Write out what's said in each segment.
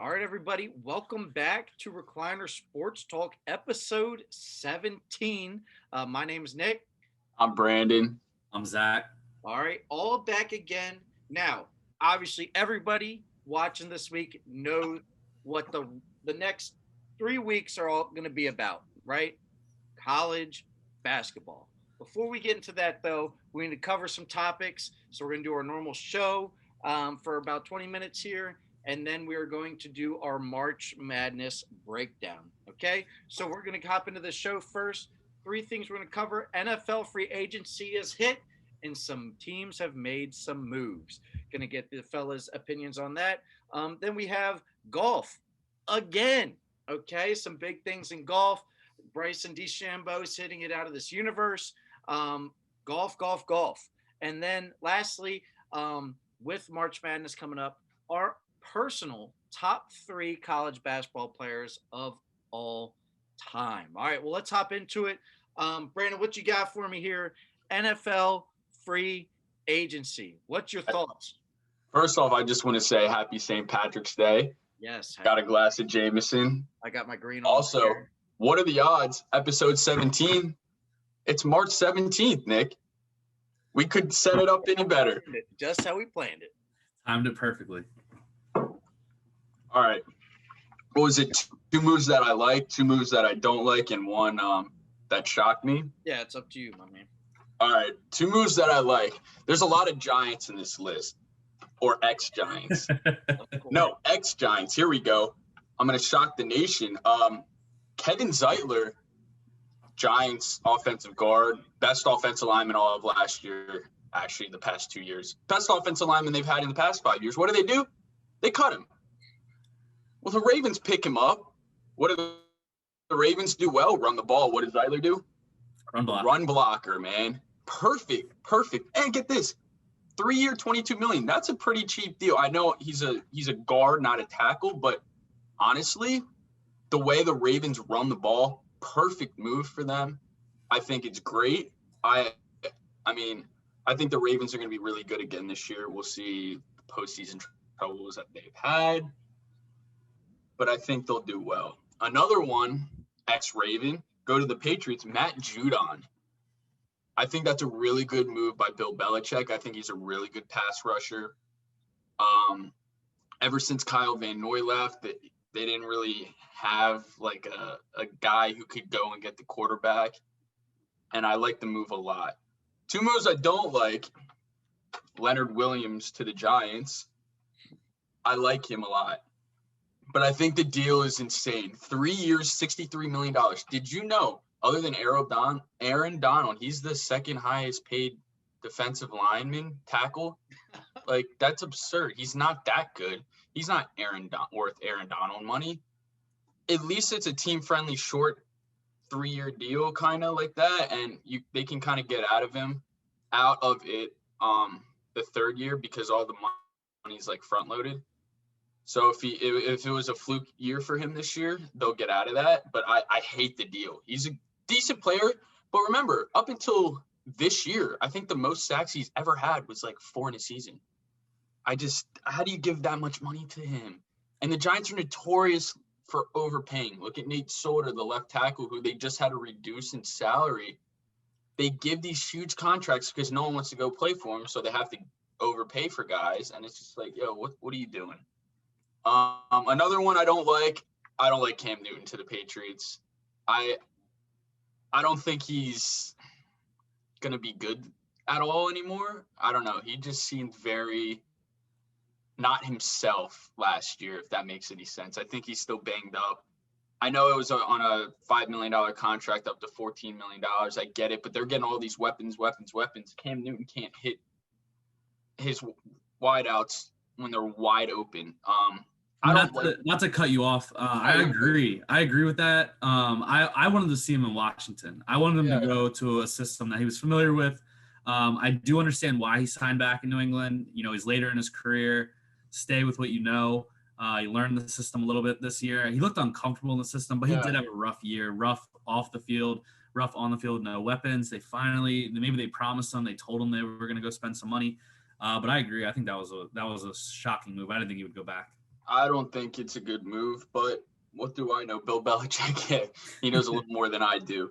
All right, everybody, welcome back to Recliner Sports Talk, episode 17. My name is Nick. I'm Brandon. I'm Zach. All right, all back again. Now, obviously, everybody watching this week knows what the next 3 weeks are all going to be about, right? College basketball. Before we get into that, though, we need to cover some topics. So we're going to do our normal show for about 20 minutes here, and then we are going to do our March Madness breakdown. Okay, so we're going to hop into the show first. Three things we're going to cover: NFL free agency is hit, and some teams have made some moves. Going to get the fellas' opinions on that. Then we have golf again. Okay, some big things in golf. Bryson DeChambeau is hitting it out of this universe. Golf. And then lastly, with March Madness coming up, our personal top 3 college basketball players of all time. All right, well, let's hop into it. Brandon, what you got for me here? NFL free agency. What's your thoughts? First off, I just want to say happy St. Patrick's Day. Yes. Got a glass of Jameson. I got my green. Also, what are the odds? Episode 17. It's March 17th, Nick. We could set it up any better. Just how we planned it. Timed it perfectly. All right. What was it? 2 moves that I like, 2 moves that I don't like, and 1 that shocked me? Yeah, it's up to you, my man. All right. 2 moves that I like. There's a lot of Giants in this list. Or ex-Giants. No, ex-Giants. Here we go. I'm going to shock the nation. Kevin Zeitler, Giants offensive guard, best offensive lineman all of last year, actually the past 2 years. Best offensive lineman they've had in the past 5 years. What do? They cut him. Well, the Ravens pick him up. What do the Ravens do well? Run the ball. What does Zeitler do? Run blocker, man. Perfect. And get this. 3-year, $22 million. That's a pretty cheap deal. I know he's a guard, not a tackle, but honestly, the way the Ravens run the ball, perfect move for them. I think it's great. I think the Ravens are going to be really good again this year. We'll see the postseason troubles that they've had, but I think they'll do well. Another one, ex-Raven, go to the Patriots, Matt Judon. I think that's a really good move by Bill Belichick. I think he's a really good pass rusher. Ever since Kyle Van Noy left, they didn't really have like a guy who could go and get the quarterback. And I like the move a lot. 2 moves I don't like, Leonard Williams to the Giants. I like him a lot. But I think the deal is insane. 3 years, $63 million. Did you know, other than Aaron Donald, he's the second highest paid defensive lineman tackle? Like, that's absurd. He's not that good. He's not worth Aaron Donald money. At least it's a team-friendly short 3-year deal kind of like that, and they can kind of get out of it the 3rd year because all the money's like front-loaded. So if it was a fluke year for him this year, they'll get out of that. But I hate the deal. He's a decent player, but remember, up until this year, I think the most sacks he's ever had was like 4 in a season. How do you give that much money to him? And the Giants are notorious for overpaying. Look at Nate Solder, the left tackle, who they just had to reduce in salary. They give these huge contracts because no one wants to go play for them, so they have to overpay for guys. And it's just like, yo, what are you doing? Another one I don't like Cam Newton to the Patriots. I don't think he's going to be good at all anymore. I don't know. He just seemed very not himself last year, if that makes any sense. I think he's still banged up. I know it was on a $5 million contract up to $14 million. I get it, but they're getting all these weapons. Cam Newton can't hit his wideouts when they're wide open. Not to cut you off. I agree with that. I wanted to see him in Washington. I wanted him to go to a system that he was familiar with. I do understand why he signed back in New England. You know, he's later in his career. Stay with what you know. He learned the system a little bit this year. He looked uncomfortable in the system, but he did have a rough year. Rough off the field, rough on the field, no weapons. Maybe they promised him. They told him they were going to go spend some money. But I agree. I think that was a shocking move. I didn't think he would go back. I don't think it's a good move, but what do I know? Bill Belichick, yeah, he knows a little more than I do.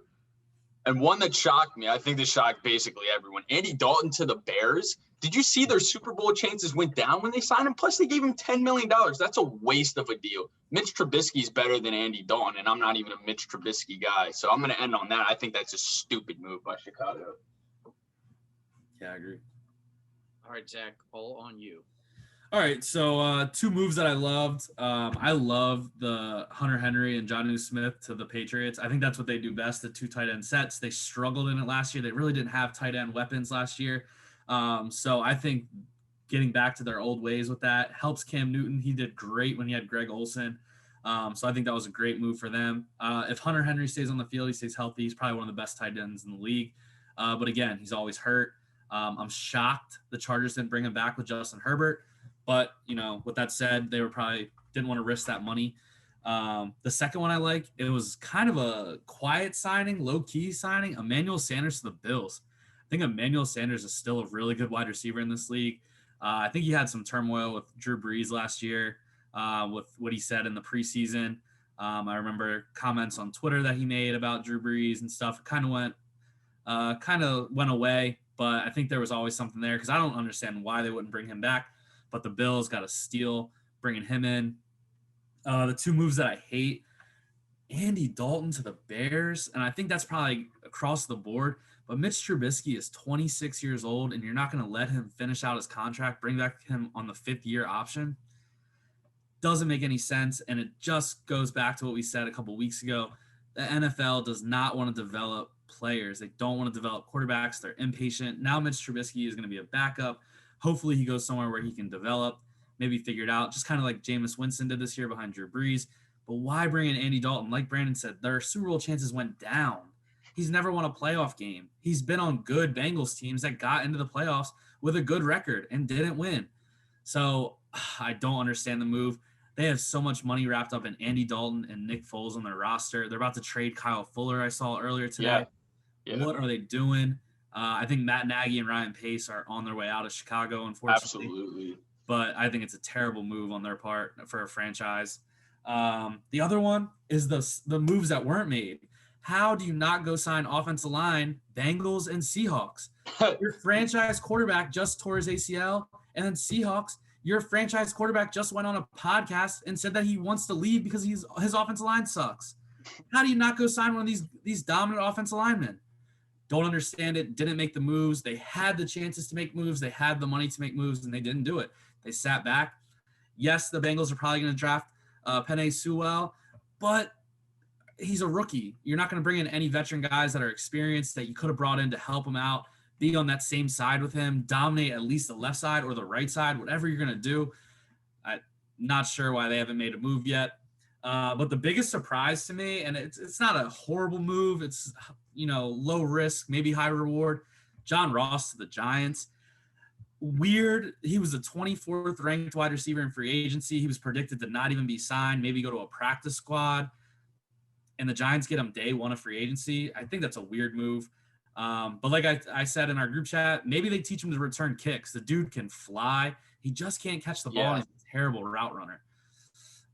And one that shocked me, I think this shocked basically everyone. Andy Dalton to the Bears. Did you see their Super Bowl chances went down when they signed him? Plus, they gave him $10 million. That's a waste of a deal. Mitch Trubisky's better than Andy Dalton, and I'm not even a Mitch Trubisky guy. So I'm going to end on that. I think that's a stupid move by Chicago. Yeah, I agree. All right, Zach, all on you. All right, so two moves that I loved. I love the Hunter Henry and Jonnu Smith to the Patriots. I think that's what they do best, the two tight end sets. They struggled in it last year. They really didn't have tight end weapons last year. So I think getting back to their old ways with that helps Cam Newton. He did great when he had Greg Olsen. So I think that was a great move for them. If Hunter Henry stays on the field, he stays healthy, he's probably one of the best tight ends in the league. But again, he's always hurt. I'm shocked the Chargers didn't bring him back with Justin Herbert. But, with that said, they were probably didn't want to risk that money. The second one I like, it was kind of a quiet signing, low-key signing, Emmanuel Sanders to the Bills. I think Emmanuel Sanders is still a really good wide receiver in this league. I think he had some turmoil with Drew Brees last year with what he said in the preseason. I remember comments on Twitter that he made about Drew Brees and stuff. It kind of went away, but I think there was always something there because I don't understand why they wouldn't bring him back. But the Bills got a steal bringing him in. The two moves that I hate, Andy Dalton to the Bears, and I think that's probably across the board. But Mitch Trubisky is 26 years old, and you're not going to let him finish out his contract, bring back him on the fifth-year option. Doesn't make any sense, and it just goes back to what we said a couple weeks ago. The NFL does not want to develop players. They don't want to develop quarterbacks. They're impatient. Now Mitch Trubisky is going to be a backup. Hopefully he goes somewhere where he can develop, maybe figure it out, just kind of like Jameis Winston did this year behind Drew Brees. But why bring in Andy Dalton? Like Brandon said, their Super Bowl chances went down. He's never won a playoff game. He's been on good Bengals teams that got into the playoffs with a good record and didn't win. So I don't understand the move. They have so much money wrapped up in Andy Dalton and Nick Foles on their roster. They're about to trade Kyle Fuller, I saw earlier today. Yeah. What are they doing? I think Matt Nagy and Ryan Pace are on their way out of Chicago, unfortunately. Absolutely. But I think it's a terrible move on their part for a franchise. The other one is the moves that weren't made. How do you not go sign offensive line, Bengals and Seahawks? Your franchise quarterback just tore his ACL, and then Seahawks, your franchise quarterback just went on a podcast and said that he wants to leave because his offensive line sucks. How do you not go sign one of these dominant offensive linemen? Don't understand it. Didn't make the moves. They had the chances to make moves. They had the money to make moves, and they didn't do it. They sat back. Yes, the Bengals are probably going to draft Penei Sewell, but he's a rookie. You're not going to bring in any veteran guys that are experienced that you could have brought in to help him out, be on that same side with him, dominate at least the left side or the right side, whatever you're going to do. I'm not sure why they haven't made a move yet. But the biggest surprise to me, and it's not a horrible move. It's, low risk, maybe high reward. John Ross to the Giants. Weird. He was the 24th ranked wide receiver in free agency. He was predicted to not even be signed, maybe go to a practice squad. And the Giants get him day one of free agency. I think that's a weird move. But like I said in our group chat, maybe they teach him to return kicks. The dude can fly. He just can't catch the ball. Yeah. And he's a terrible route runner.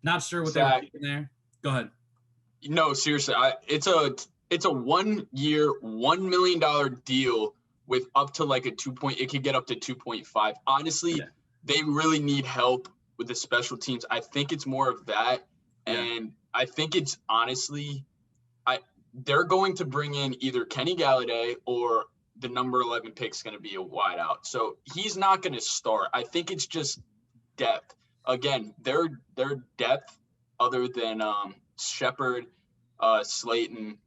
Not sure what they're thinking there. Go ahead. No, seriously. It's a 1 year, $1 million deal with up to like it could get up to 2.5. Honestly, They really need help with the special teams. I think it's more of that. Yeah. And I think it's honestly, they're going to bring in either Kenny Galladay or the number 11 pick is going to be a wideout. So he's not going to start. I think it's just depth. Again, their depth other than Shepard, Slayton,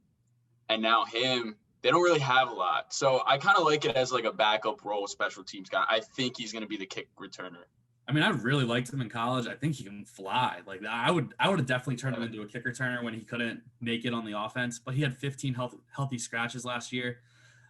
and now him, they don't really have a lot. So I kind of like it as like a backup role special teams guy. I think he's going to be the kick returner. I mean, I really liked him in college. I think he can fly. Like I would have definitely turned him into a kick returner when he couldn't make it on the offense. But he had 15 healthy scratches last year.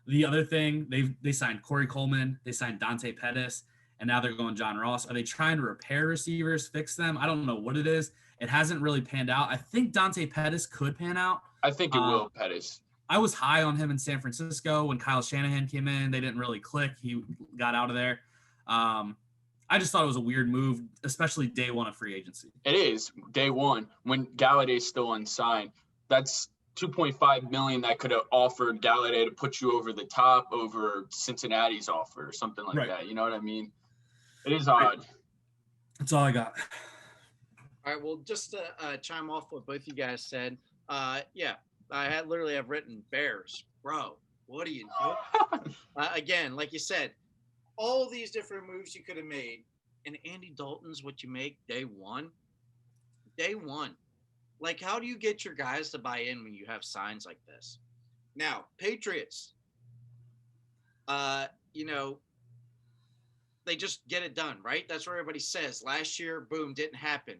The other thing, they signed Corey Coleman, they signed Dante Pettis, and now they're going John Ross. Are they trying to repair receivers, fix them? I don't know what it is. It hasn't really panned out. I think Dante Pettis could pan out. I think it will, Pettis. I was high on him in San Francisco when Kyle Shanahan came in. They didn't really click. He got out of there. I just thought it was a weird move, especially day one of free agency. It is day one when Galladay's still unsigned. That's $2.5 million that could have offered Galladay to put you over the top over Cincinnati's offer or something like that. You know what I mean? It is odd. That's all I got. All right. Well, just to chime off what both you guys said, yeah, I literally have written Bears, bro. What are you doing? Again, like you said, all these different moves you could have made, and Andy Dalton's what you make day one. Day one. Like, how do you get your guys to buy in when you have signs like this? Now, Patriots, you know, they just get it done, right? That's what everybody says. Last year, boom, didn't happen.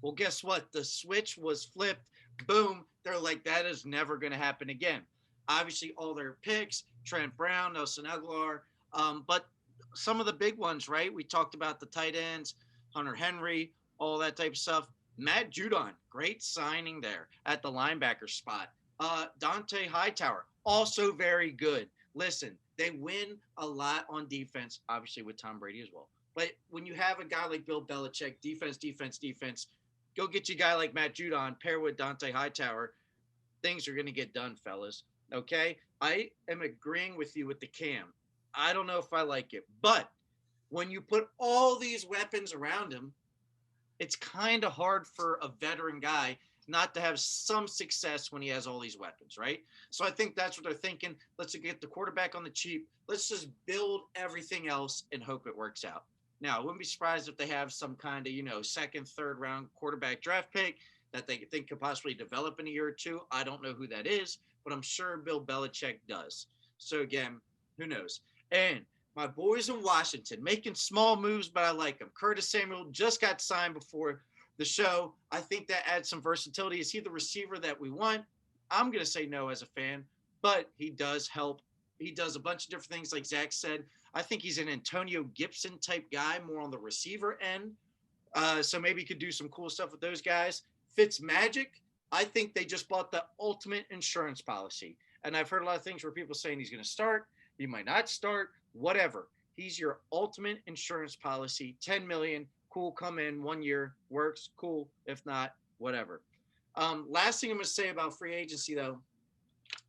Well, guess what? The switch was flipped. Boom. They're like, that is never going to happen again. Obviously, all their picks, Trent Brown, Nelson Aguilar, but some of the big ones, right? We talked about the tight ends, Hunter Henry, all that type of stuff. Matt Judon, great signing there at the linebacker spot. Dante Hightower, also very good. Listen, they win a lot on defense, obviously with Tom Brady as well. But when you have a guy like Bill Belichick, defense, go get you a guy like Matt Judon, pair with Dante Hightower, things are going to get done, fellas. Okay? I am agreeing with you with the Cam. I don't know if I like it. But when you put all these weapons around him, it's kind of hard for a veteran guy not to have some success when he has all these weapons, right? So I think that's what they're thinking. Let's get the quarterback on the cheap. Let's just build everything else and hope it works out. Now, I wouldn't be surprised if they have some kind of, second, third round quarterback draft pick that they think could possibly develop in a year or two. I don't know who that is, but I'm sure Bill Belichick does. So again, who knows? And my boys in Washington making small moves, but I like them. Curtis Samuel just got signed before the show. I think that adds some versatility. Is he the receiver that we want? I'm going to say no as a fan, but he does help. He does a bunch of different things, like Zach said. I think he's an Antonio Gibson type guy, more on the receiver end. So maybe he could do some cool stuff with those guys. Fitzmagic, I think they just bought the ultimate insurance policy. And I've heard a lot of things where people saying he's going to start, he might not start, whatever. He's your ultimate insurance policy. 10 million, cool, come in 1 year, works, cool. If not, whatever. Last thing I'm going to say about free agency, though,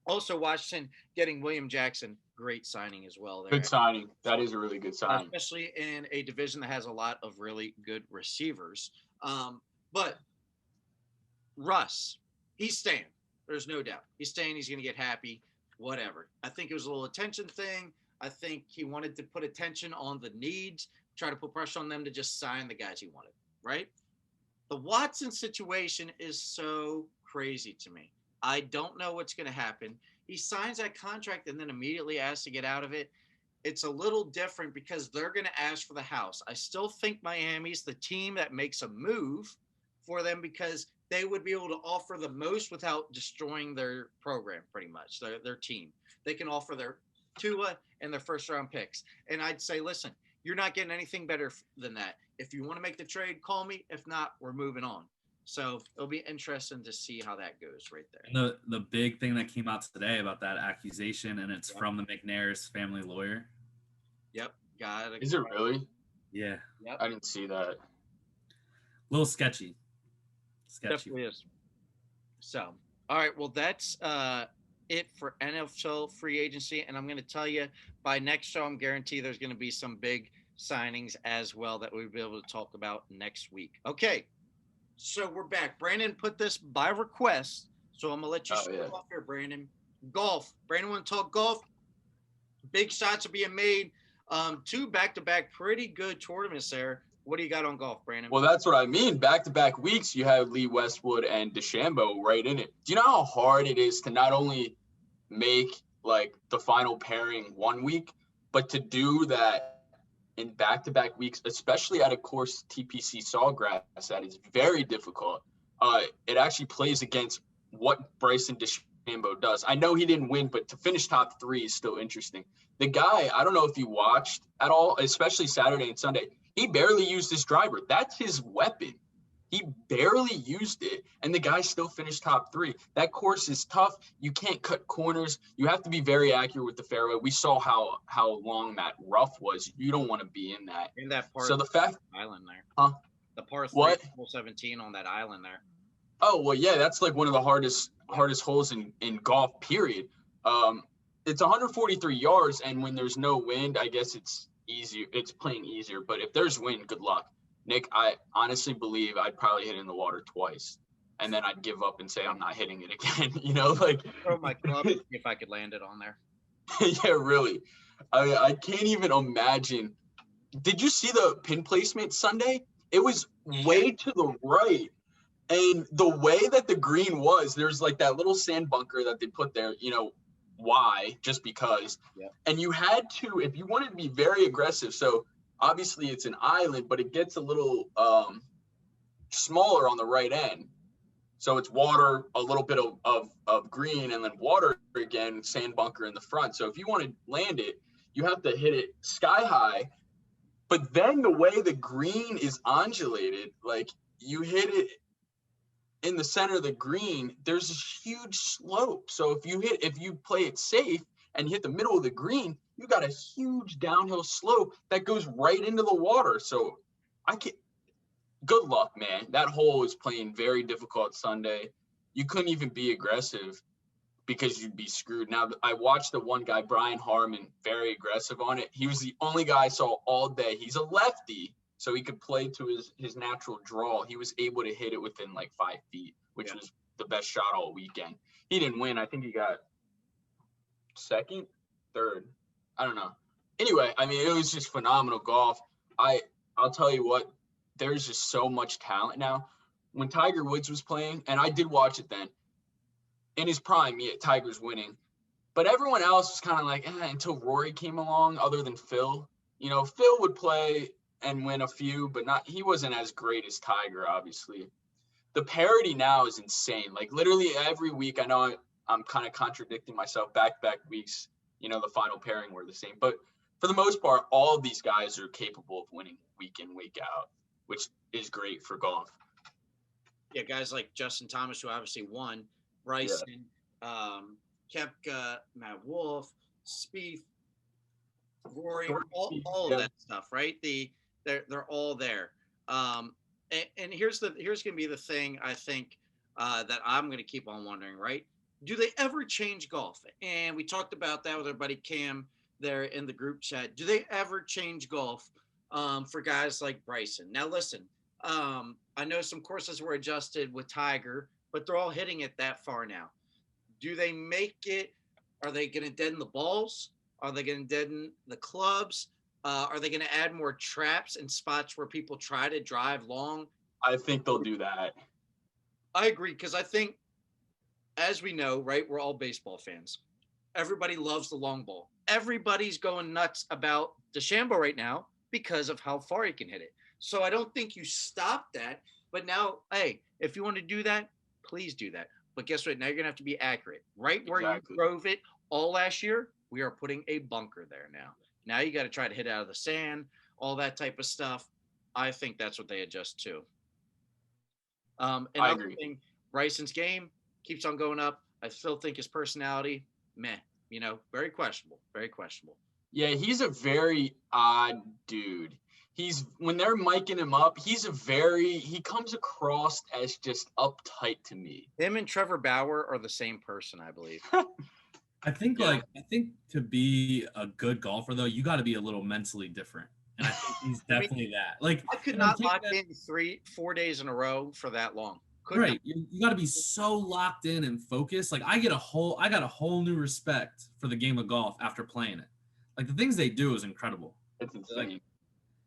also Washington getting William Jackson, great signing as well. There. Good signing. That is a really good signing. Especially in a division that has a lot of really good receivers. But Russ, he's staying. There's no doubt. He's staying. He's going to get happy, whatever. I think it was a little attention thing. I think he wanted to put attention on the needs, try to put pressure on them to just sign the guys he wanted, right? The Watson situation is so crazy to me. I don't know what's going to happen. He signs that contract and then immediately asks to get out of it. It's a little different because they're going to ask for the house. I still think Miami's the team that makes a move for them because they would be able to offer the most without destroying their program, pretty much, their team. They can offer their Tua and their first-round picks. And I'd say, listen, you're not getting anything better than that. If you want to make the trade, call me. If not, we're moving on. So it'll be interesting to see how that goes right there. And the big thing that came out today about that accusation, and it's from the McNair's family lawyer. Yep. Got it. Is it really? Yeah. Yep. I didn't see that. A little sketchy. Definitely is. So, all right. Well, that's it for NFL free agency. And I'm going to tell you, by next show, I'm guaranteed there's going to be some big signings as well that we'll be able to talk about next week. Okay. So we're back. Brandon put this by request. So I'm going to let you start off here, Brandon. Golf. Brandon want to talk golf? Big shots are being made. 2 back-to-back pretty good tournaments there. What do you got on golf, Brandon? Well, that's what I mean. Back-to-back weeks, you have Lee Westwood and DeChambeau right in it. Do you know how hard it is to not only make, like, the final pairing 1 week, but to do that in back-to-back weeks, especially at a course TPC Sawgrass, that is very difficult. It actually plays against what Bryson DeChambeau does. I know he didn't win, but to finish top 3 is still interesting. The guy, I don't know if you watched at all, especially Saturday and Sunday, he barely used his driver. That's his weapon. He barely used it, and the guy still finished top 3. That course is tough. You can't cut corners. You have to be very accurate with the fairway. We saw how long that rough was. You don't want to be in that. In that part so the fact island there. Huh? The par 3, What? hole 17 on that island there. Oh, well, yeah, that's like one of the hardest holes in golf, period. It's 143 yards, and when there's no wind, I guess it's easier. It's playing easier. But if there's wind, good luck. Nick, I honestly believe I'd probably hit it in the water twice, and then I'd give up and say I'm not hitting it again. Like throw my club and see if I could land it on there. Yeah, really. I can't even imagine. Did you see the pin placement Sunday? It was way to the right, and the way that the green was, there's like that little sand bunker that they put there. Why? Just because. Yeah. And you had to, if you wanted to be very aggressive. So obviously it's an island, but it gets a little smaller on the right end. So it's water, a little bit of green, and then water again, sand bunker in the front. So if you want to land it, you have to hit it sky high. But then the way the green is undulated, like you hit it in the center of the green, there's this huge slope. So if you play it safe and hit the middle of the green, you got a huge downhill slope that goes right into the water. So good luck, man. That hole was playing very difficult Sunday. You couldn't even be aggressive because you'd be screwed. Now, I watched the one guy, Brian Harmon, very aggressive on it. He was the only guy I saw all day. He's a lefty, so he could play to his natural draw. He was able to hit it within like 5 feet, which was the best shot all weekend. He didn't win. I think he got second, third. I don't know. Anyway, I mean, it was just phenomenal golf. I'll tell you what, there's just so much talent now. When Tiger Woods was playing, and I did watch it then, in his prime, yeah, Tiger's winning. But everyone else was kind of like, until Rory came along, other than Phil. Phil would play and win a few, but he wasn't as great as Tiger, obviously. The parity now is insane. Like, literally every week, I know I'm kind of contradicting myself, back-to-back weeks, the final pairing were the same. But for the most part, all of these guys are capable of winning week in, week out, which is great for golf. Yeah, guys like Justin Thomas, who obviously won, Bryson, Koepka, Matt Wolff, Spieth, Rory, all of that stuff, right? They're all there. And here's going to be the thing I think that I'm going to keep on wondering, right? Do they ever change golf? And we talked about that with our buddy Cam there in the group chat. Do they ever change golf for guys like Bryson? Now, listen, I know some courses were adjusted with Tiger, but they're all hitting it that far now. Do they make it? Are they going to deaden the balls? Are they going to deaden the clubs? Are they going to add more traps and spots where people try to drive long? I think they'll do that. I agree, because I think, as we know, right, we're all baseball fans. Everybody loves the long ball. Everybody's going nuts about DeChambeau right now because of how far he can hit it. So I don't think you stop that. But now, hey, if you want to do that, please do that. But guess what? Now you're going to have to be accurate. Right where you drove it all last year, we are putting a bunker there now. Now you got to try to hit out of the sand, all that type of stuff. I think that's what they adjust to. I agree. Thing, Bryson's game keeps on going up. I still think his personality, very questionable. Very questionable. Yeah, he's a very odd dude. When they're miking him up, he comes across as just uptight to me. Him and Trevor Bauer are the same person, I believe. I think to be a good golfer though, you got to be a little mentally different. And I think he's definitely that. Like, I could not lock in 3-4 days in a row for that long. Right. You got to be so locked in and focused. Like, I got a whole new respect for the game of golf after playing it. Like, the things they do is incredible. It's insane. Like,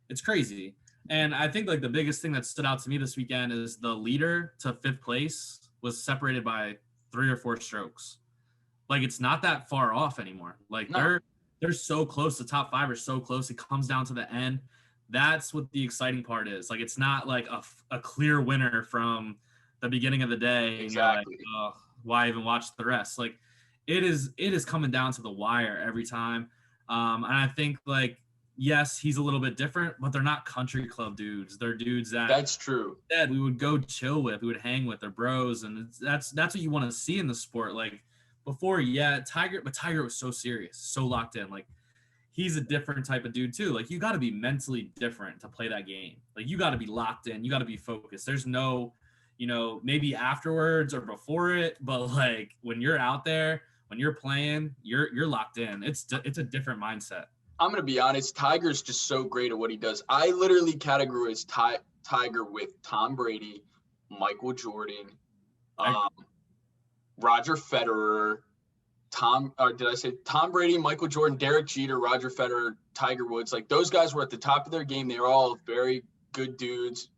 it's crazy. And I think like the biggest thing that stood out to me this weekend is the leader to 5th place was separated by 3 or 4 strokes. Like, it's not that far off anymore. Like, no. They're so close. The top 5 are so close. It comes down to the end. That's what the exciting part is. Like, it's not like a clear winner from the beginning of the day. Exactly. And you're like, why even watch the rest? Like, it is coming down to the wire every time. And I think like yes, he's a little bit different, but they're not country club dudes. They're dudes that's true. That we would go chill with, we would hang with, their bros, and that's what you want to see in the sport. Like before, yeah, Tiger was so serious, so locked in. Like he's a different type of dude too. Like you got to be mentally different to play that game. Like you got to be locked in, you got to be focused. There's no, maybe afterwards or before it, but like when you're out there, when you're playing, you're locked in. It's a different mindset. I'm going to be honest. Tiger's just so great at what he does. I literally categorize Tiger with Tom Brady, Michael Jordan, Roger Federer, Tom Brady, Michael Jordan, Derek Jeter, Roger Federer, Tiger Woods. Like those guys were at the top of their game. They were all very good dudes,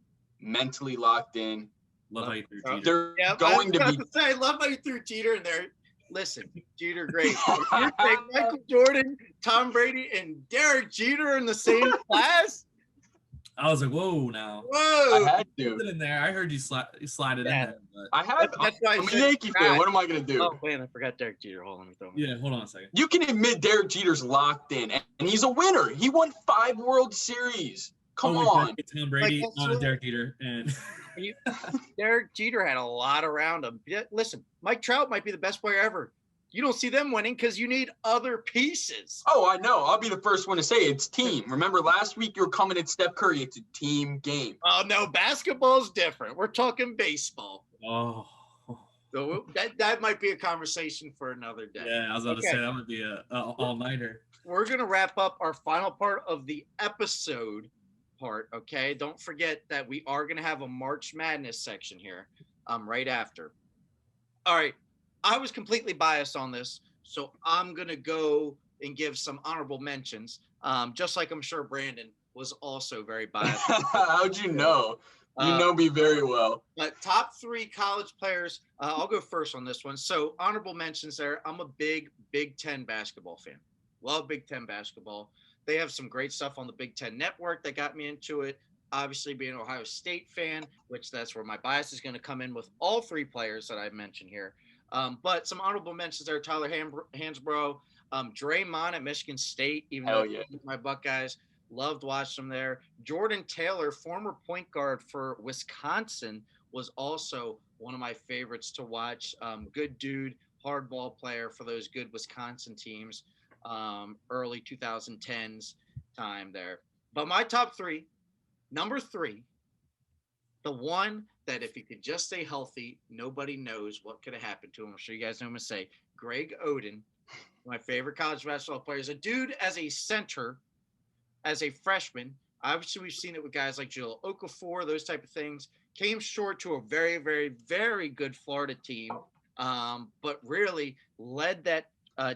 mentally locked in. Love how you threw Jeter. I love how you threw Jeter in there. Listen, Jeter, great. You take Michael Jordan, Tom Brady, and Derek Jeter in the same class? I was like, whoa, now. Whoa. I had to. Put it in there. I heard you slide it in there. But... I had to. I'm a Yankee fan. What am I going to do? Oh, man, I forgot Derek Jeter. Hold on. Hold on a second. You can admit Derek Jeter's locked in, and he's a winner. He won 5 World Series. Come on. Tom Brady on Derek Jeter. And Derek Jeter had a lot around him. Listen, Mike Trout might be the best player ever. You don't see them winning because you need other pieces. Oh, I know. I'll be the first one to say it's team. Remember last week you were coming at Steph Curry. It's a team game. Oh, no. Basketball's different. We're talking baseball. Oh. So that might be a conversation for another day. Yeah, I was about to say that would be a all-nighter. We're going to wrap up our final part of the episode part, okay? Don't forget that we are going to have a March Madness section here right after. All right. I was completely biased on this, so I'm going to go and give some honorable mentions, just like I'm sure Brandon was also very biased. How'd you know? You know me very well. But top 3 college players, I'll go first on this one. So honorable mentions there. I'm a big Big Ten basketball fan. Love Big Ten basketball. They have some great stuff on the Big Ten Network that got me into it. Obviously, being an Ohio State fan, which that's where my bias is going to come in with all 3 players that I've mentioned here. But some honorable mentions there: Tyler Hansbrough, Draymond at Michigan State, even though my Buckeyes, loved watching them there. Jordan Taylor, former point guard for Wisconsin, was also one of my favorites to watch. Good dude, hard ball player for those good Wisconsin teams, early 2010s time there. But my top 3, number 3, the one that if he could just stay healthy, nobody knows what could have happened to him. I'm sure you guys know him to say Greg Oden, my favorite college basketball player. Is a dude as a center, as a freshman. Obviously, we've seen it with guys like Jahlil Okafor, those type of things. Came short to a very, very, very good Florida team, but really led that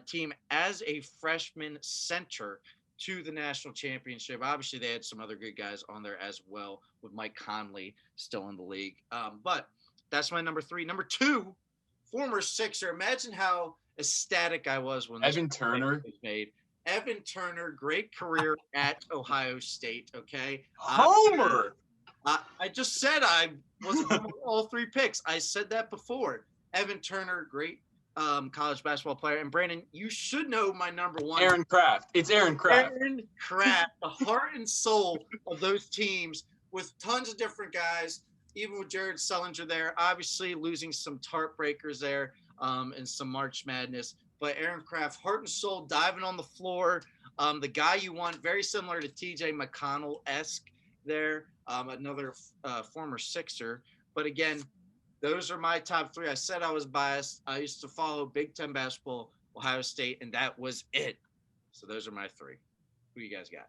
team as a freshman center to the national championship. Obviously, they had some other good guys on there as well, with Mike Conley still in the league. But that's my number 3. Number 2, former Sixer. Imagine how ecstatic I was when Evan Turner was made. Evan Turner, great career at Ohio State. Okay, Homer. I just said I wasn't all 3 picks. I said that before. Evan Turner, great college basketball player. And Brandon, you should know my number 1. Aaron Craft. It's Aaron Craft. Aaron Craft, the heart and soul of those teams, with tons of different guys, even with Jared Sullinger there, obviously losing some tarp breakers there and some March Madness. But Aaron Craft, heart and soul, diving on the floor. The guy you want, very similar to TJ McConnell-esque there, another former Sixer. But again, those are my top 3. I said I was biased. I used to follow Big Ten basketball, Ohio State, and that was it. So those are my 3. Who you guys got?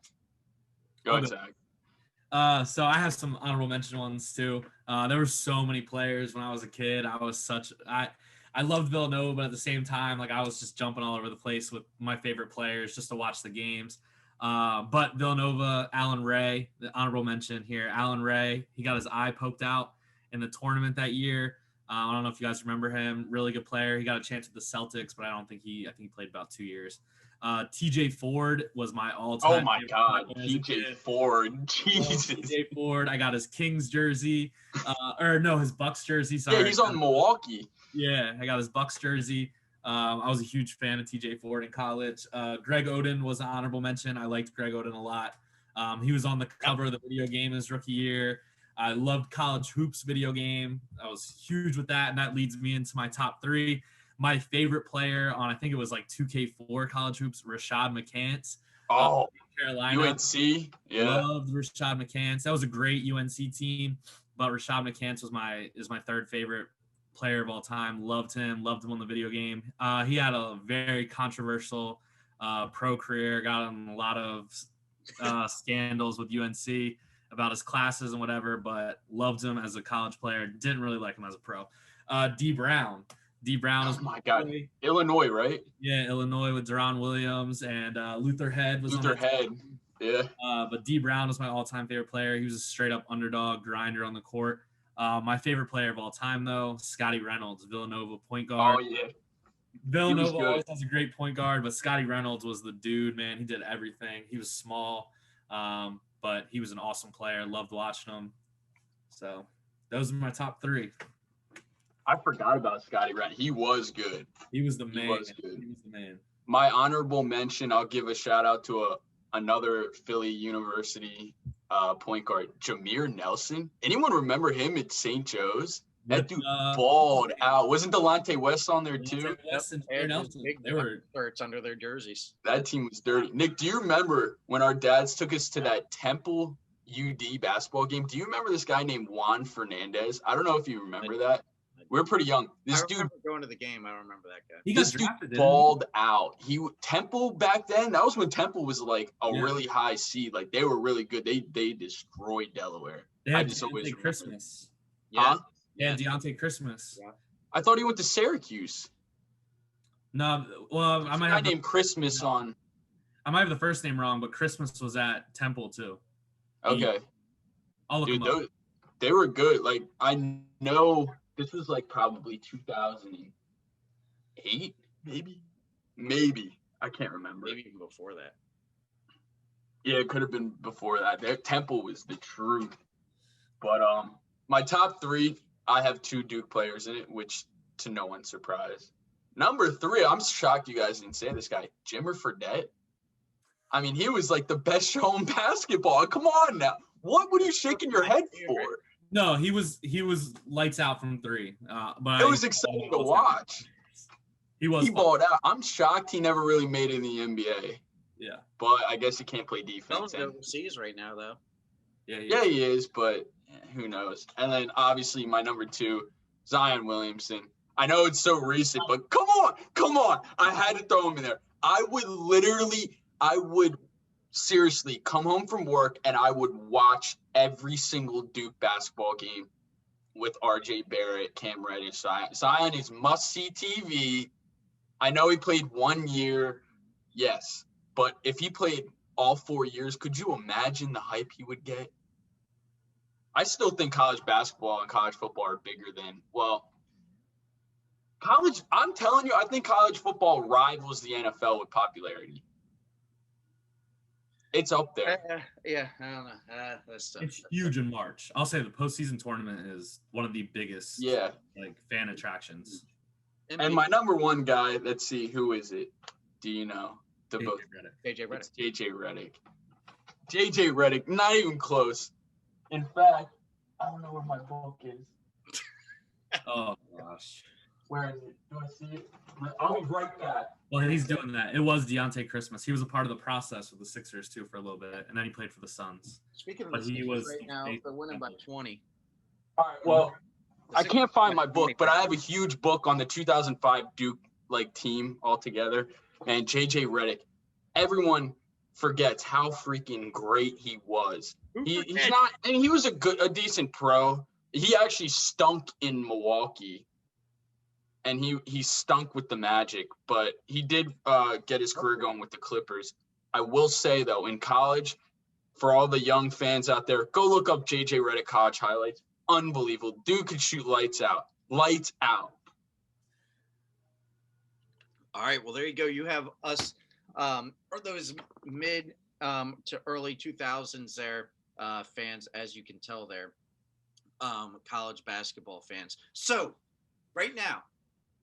Go ahead, Zach. So I have some honorable mention ones too. There were so many players when I was a kid. I loved Villanova, but at the same time, like I was just jumping all over the place with my favorite players just to watch the games. But Villanova, Allen Ray, the honorable mention here. Allen Ray, he got his eye poked out in the tournament that year. I don't know if you guys remember him. Really good player. He got a chance with the Celtics, but I think he played about 2 years. TJ Ford was my all-time. Oh my God, TJ Ford, Jesus. TJ Ford. I got his Kings jersey, his Bucks jersey. Sorry. Yeah, he's on Milwaukee. Yeah, I got his Bucks jersey. I was a huge fan of TJ Ford in college. Greg Oden was an honorable mention. I liked Greg Oden a lot. He was on the cover of the video game his rookie year. I loved college hoops video game. I was huge with that, and that leads me into my top 3. My favorite player on, I think it was like 2K4 college hoops, Rashad McCants. Oh, Carolina. UNC. Yeah. Loved Rashad McCants. That was a great UNC team, but Rashad McCants is my third favorite player of all time. Loved him on the video game. He had a very controversial pro career, got in a lot of scandals with UNC about his classes and whatever, but loved him as a college player. Didn't really like him as a pro. D Brown is my God. Illinois, right? Yeah, Illinois with Deron Williams and Luther Head was Luther Head. Yeah. But D Brown was my all-time favorite player. He was a straight-up underdog grinder on the court. My favorite player of all time, though, Scotty Reynolds, Villanova point guard. Oh, yeah. Villanova always has a great point guard, but Scotty Reynolds was the dude, man. He did everything. He was small, but he was an awesome player. Loved watching him. So those are my top 3. I forgot about Scotty Reynolds. He was good. He was the man. He was good. He was the man. My honorable mention, I'll give a shout-out to another Philly University point guard, Jameer Nelson. Anyone remember him at St. Joe's? That dude balled out. Wasn't Delonte West on there too? West and Jameer Nelson. They were shirts under their jerseys. That team was dirty. Nick, do you remember when our dads took us to that Temple UD basketball game? Do you remember this guy named Juan Fernandez? I don't know if you remember that. We were pretty young. This dude going to the game. I don't remember that guy. This dude balled out. Temple back then. That was when Temple was like a really high seed. Like they were really good. They destroyed Delaware. They had Deontay Christmas. Huh? Yeah, Deontay Christmas. Yeah. I thought he went to Syracuse. No, well, I might have named Christmas on. I might have the first name wrong, but Christmas was at Temple too. Okay. I'll look him up. They were good. Like I know. This was like probably 2008, maybe. I can't remember. Maybe even before that. Yeah, it could have been before that. Their Temple was the truth. But my top 3, I have 2 Duke players in it, which to no one's surprise. Number 3, I'm shocked you guys didn't say this guy, Jimmer Fredette. I mean, he was like the best show in basketball. Come on now. What were you shaking your head for? No, he was lights out from 3. But it was exciting to watch. He balled out. I'm shocked he never really made it in the NBA. Yeah. But I guess he can't play defense. He's overseas right now, though. Yeah, he is, but who knows? And then obviously my number 2, Zion Williamson. I know it's so recent, but come on. I had to throw him in there. I would seriously come home from work and I would watch every single Duke basketball game with RJ Barrett, Cam Reddish. Zion is must-see TV. I know he played 1 year, yes, but if he played all 4 years, could you imagine the hype he would get? I still think college basketball and college football are bigger than, college. I'm telling you, I think college football rivals the NFL with popularity. It's up there. Yeah, I don't know. It's huge in March. I'll say the postseason tournament is one of the biggest fan attractions. And my number 1 guy, let's see, who is it? Do you know? JJ Redick. JJ Redick, not even close. In fact, I don't know where my book is. Oh, gosh. Where is it? Do I see it? I'll be right back. Well, he's doing that. It was Deontay Christmas. He was a part of the process with the Sixers, too, for a little bit. And then he played for the Suns. Speaking of the Sixers right now, they're winning by 20. All right, well, I can't find my book, but I have a huge book on the 2005 Duke team altogether. And JJ Redick, everyone forgets how freaking great he was. He's not, and he was a decent pro. He actually stunk in Milwaukee, and he stunk with the Magic, but he did get his career going with the Clippers. I will say though, in college, for all the young fans out there, go look up JJ Redick college highlights. Unbelievable. Dude could shoot lights out. Lights out. All right, well, there you go. You have us, or those mid to early 2000s there, fans, as you can tell there, college basketball fans. So right now,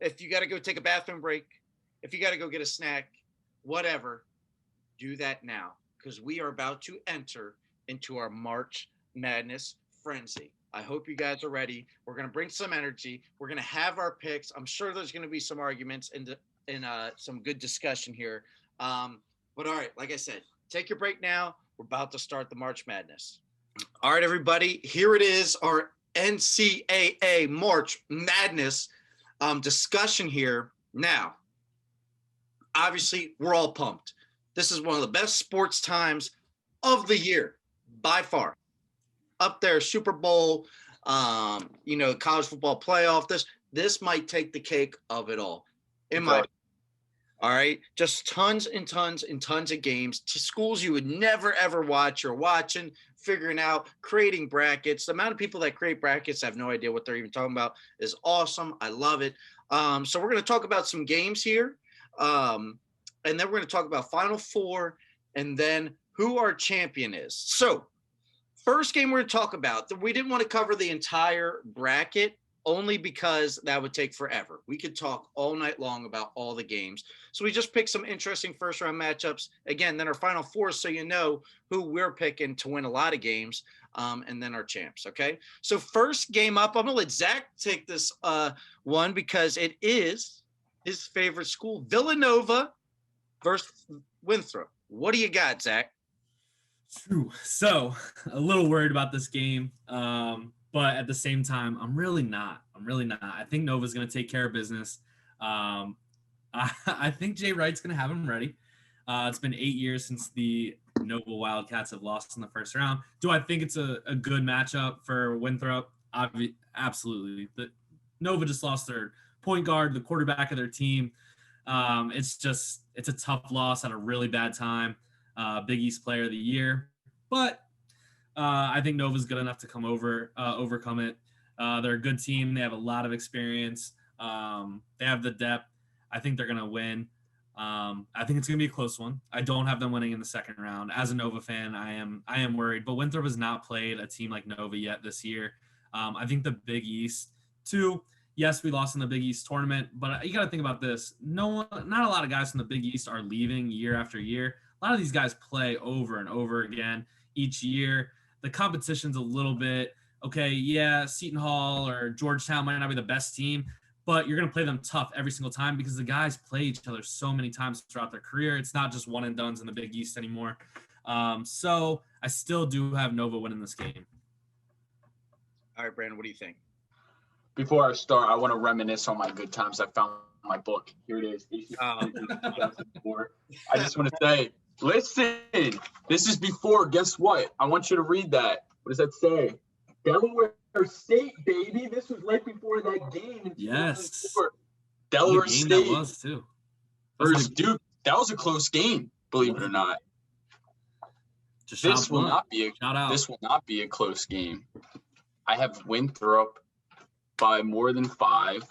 If you got to go take a bathroom break, if you got to go get a snack, whatever, do that now because we are about to enter into our March Madness frenzy. I hope you guys are ready. We're going to bring some energy. We're going to have our picks. I'm sure there's going to be some arguments and some good discussion here. But all right, like I said, take your break now. We're about to start the March Madness. All right, everybody, here it is, our NCAA March Madness discussion here. Now, obviously, we're all pumped. This is one of the best sports times of the year, by far. Up there, Super Bowl, college football playoff. This might take the cake of it all. All right, just tons and tons and tons of games to schools you would never ever watch. You're watching, figuring out, creating brackets. The amount of people that create brackets have no idea what they're even talking about is awesome. I love it. So we're going to talk about some games here, and then we're going to talk about Final Four, and then who our champion is. So first game we're going to talk about, we didn't want to cover the entire bracket only because that would take forever. We could talk all night long about all the games. So we just picked some interesting first round matchups. Again, then our Final Four, so you know who we're picking to win a lot of games, and then our champs, okay? So first game up, I'm going to let Zach take this one because it is his favorite school, Villanova versus Winthrop. What do you got, Zach? So a little worried about this game. But at the same time, I'm really not. I think Nova's going to take care of business. I think Jay Wright's going to have him ready. It's been 8 years since the Nova Wildcats have lost in the first round. Do I think it's a good matchup for Winthrop? Absolutely. Nova just lost their point guard, the quarterback of their team. It's a tough loss at a really bad time. Big East Player of the Year. But I think Nova's good enough to overcome it. They're a good team. They have a lot of experience. They have the depth. I think they're going to win. I think it's going to be a close one. I don't have them winning in the second round. As a Nova fan, I am worried. But Winthrop has not played a team like Nova yet this year. I think the Big East, too. Yes, we lost in the Big East tournament, but you got to think about this. Not a lot of guys from the Big East are leaving year after year. A lot of these guys play over and over again each year. The competition's a little bit, okay, yeah, Seton Hall or Georgetown might not be the best team, but you're going to play them tough every single time because the guys play each other so many times throughout their career. It's not just one and dones in the Big East anymore. So I still do have Nova winning this game. All right, Brandon, what do you think? Before I start, I want to reminisce on my good times. I found my book. Here it is. I just want to say, listen, this is before. Guess what? I want you to read that. What does that say? Delaware State, baby. This was right before that game. Yes. Delaware State. That was too. Versus Duke. That was a close game, believe it or not. This will not be a close game. I have Winthrop by more than 5.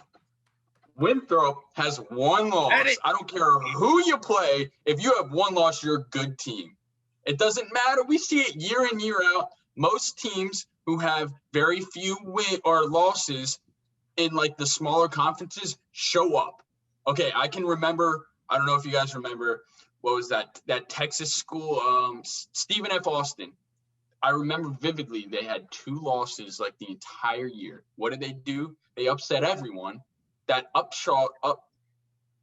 Winthrop has one loss. I don't care who you play. If you have one loss, you're a good team. It doesn't matter. We see it year in, year out. Most teams who have very few win or losses in like the smaller conferences show up. Okay, I can remember. I don't know if you guys remember. What was that? That Texas school, Stephen F. Austin. I remember vividly. They had 2 losses like the entire year. What did they do? They upset everyone. That what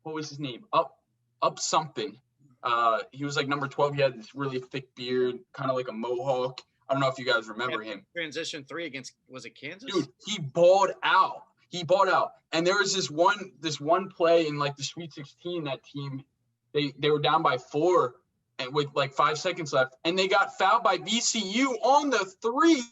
was his name? Up something. He was like number 12. He had this really thick beard, kind of like a mohawk. I don't know if you guys remember him. Transition 3 against, was it Kansas? Dude, he balled out. And there was this one play in like the Sweet 16, that team, they were down by 4 and with like 5 seconds left, and they got fouled by VCU on the 3,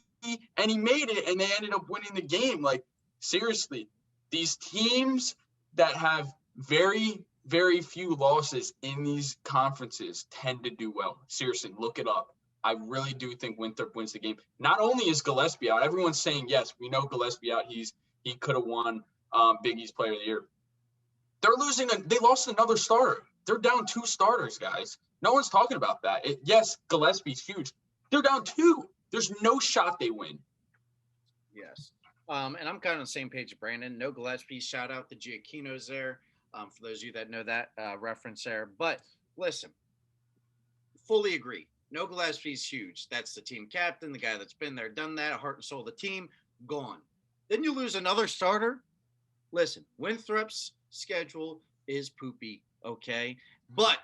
and he made it, and they ended up winning the game. Like, seriously. These teams that have very, very few losses in these conferences tend to do well. Seriously, look it up. I really do think Winthrop wins the game. Not only is Gillespie out, everyone's saying, yes, we know Gillespie out. He could have won Big East Player of the Year. They lost another starter. They're down 2 starters, guys. No one's talking about that. Yes, Gillespie's huge. They're down 2. There's no shot they win. Yes. And I'm kind of on the same page with Brandon. No Gillespie. Shout out to Giacchino's there. For those of you that know that reference there. But listen, fully agree. No Gillespie's huge. That's the team captain, the guy that's been there, done that, heart and soul of the team, gone. Then you lose another starter. Listen, Winthrop's schedule is poopy, okay? But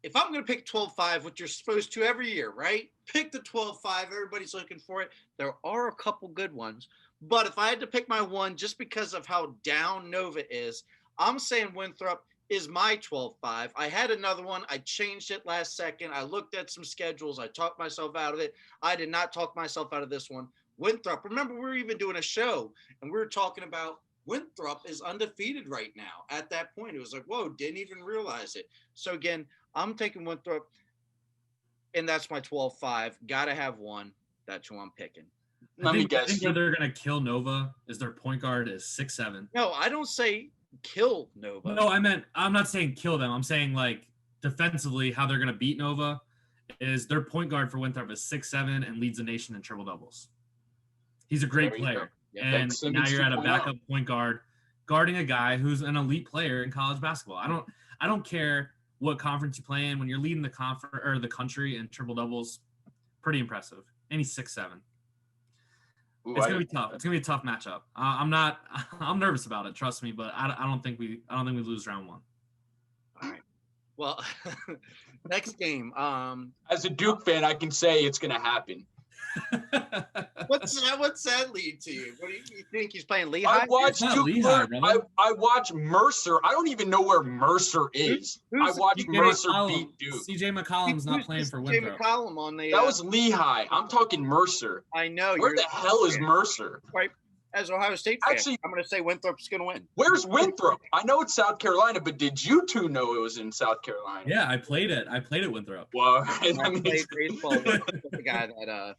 if I'm going to pick 12-5, which you're supposed to every year, right? Pick the 12-5. Everybody's looking for it. There are a couple good ones. But if I had to pick my one just because of how down Nova is, I'm saying Winthrop is my 12-5. I had another one. I changed it last second. I looked at some schedules. I talked myself out of it. I did not talk myself out of this one. Winthrop, remember we were even doing a show and we were talking about Winthrop is undefeated right now. At that point, it was like, whoa, didn't even realize it. So again, I'm taking Winthrop, and that's my 12-5. Got to have one. That's who I'm picking. I think where they're going to kill Nova is their point guard is 6'7". No, I don't say kill Nova. No, I'm not saying kill them. I'm saying like defensively how they're going to beat Nova is their point guard for Winthrop is 6'7" and leads the nation in triple doubles. He's a great player. Yeah, and now you're at a backup point guard guarding a guy who's an elite player in college basketball. I don't care what conference you play in. When you're leading the conference or the country in triple doubles, pretty impressive. And he's 6'7". It's gonna be tough. It's gonna be a tough matchup. I'm nervous about it. Trust me, but I don't think we lose round one. All right. Well, next game. As a Duke fan, I can say it's gonna happen. What's that lead to you? What do you think he's playing Lehigh? I watched Duke. I watch Mercer. I don't even know where Mercer is. I watched Mercer beat Duke. CJ McCollum's not playing for Winthrop. CJ McCollum on the. That was Lehigh. I'm talking Mercer. I know. Where the hell is Mercer? Right. As Ohio State fan, actually, I'm going to say Winthrop's going to win. Where's Winthrop? I know it's South Carolina, but did you two know it was in South Carolina? Yeah, I played it. I played at Winthrop. Well, I played baseball with the guy that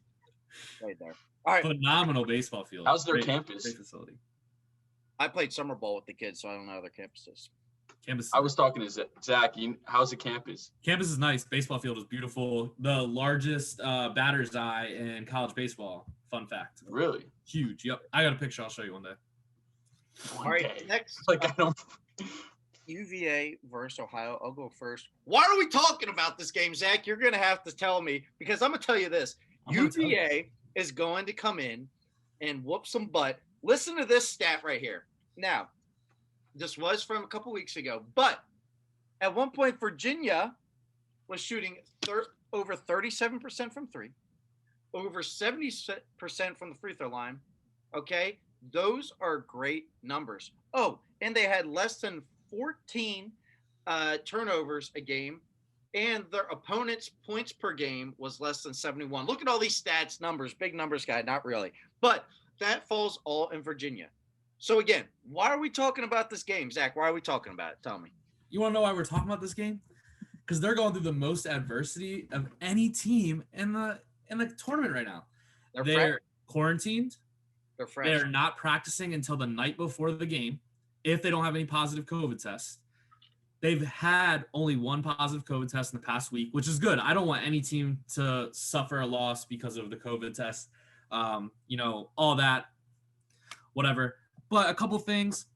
played there. All right. Phenomenal baseball field. How's their campus? Great facility. I played summer ball with the kids, so I don't know their campuses. I was talking to Zach. How's the campus? Campus is nice. Baseball field is beautiful. The largest batter's eye in college baseball. Fun fact. Really? Huge. Yep. I got a picture. I'll show you one day. All right. Next. Like I don't. UVA versus Ohio. I'll go first. Why are we talking about this game, Zach? You're going to have to tell me because I'm going to tell you this. UVA is going to come in and whoop some butt. Listen to this stat right here. Now, this was from a couple weeks ago, but at one point, Virginia was shooting over 37% from three, over 70% from the free throw line. Okay, those are great numbers. Oh, and they had less than 14 turnovers a game. And their opponent's points per game was less than 71. Look at all these stats, numbers, big numbers, guy. Not really. But that falls all in Virginia. So, again, why are we talking about this game, Zach? Why are we talking about it? Tell me. You want to know why we're talking about this game? Because they're going through the most adversity of any team in the tournament right now. They're quarantined. They're fresh. They're not practicing until the night before the game if they don't have any positive COVID tests. They've had only one positive COVID test in the past week, which is good. I don't want any team to suffer a loss because of the COVID test. All that, whatever. But a couple things.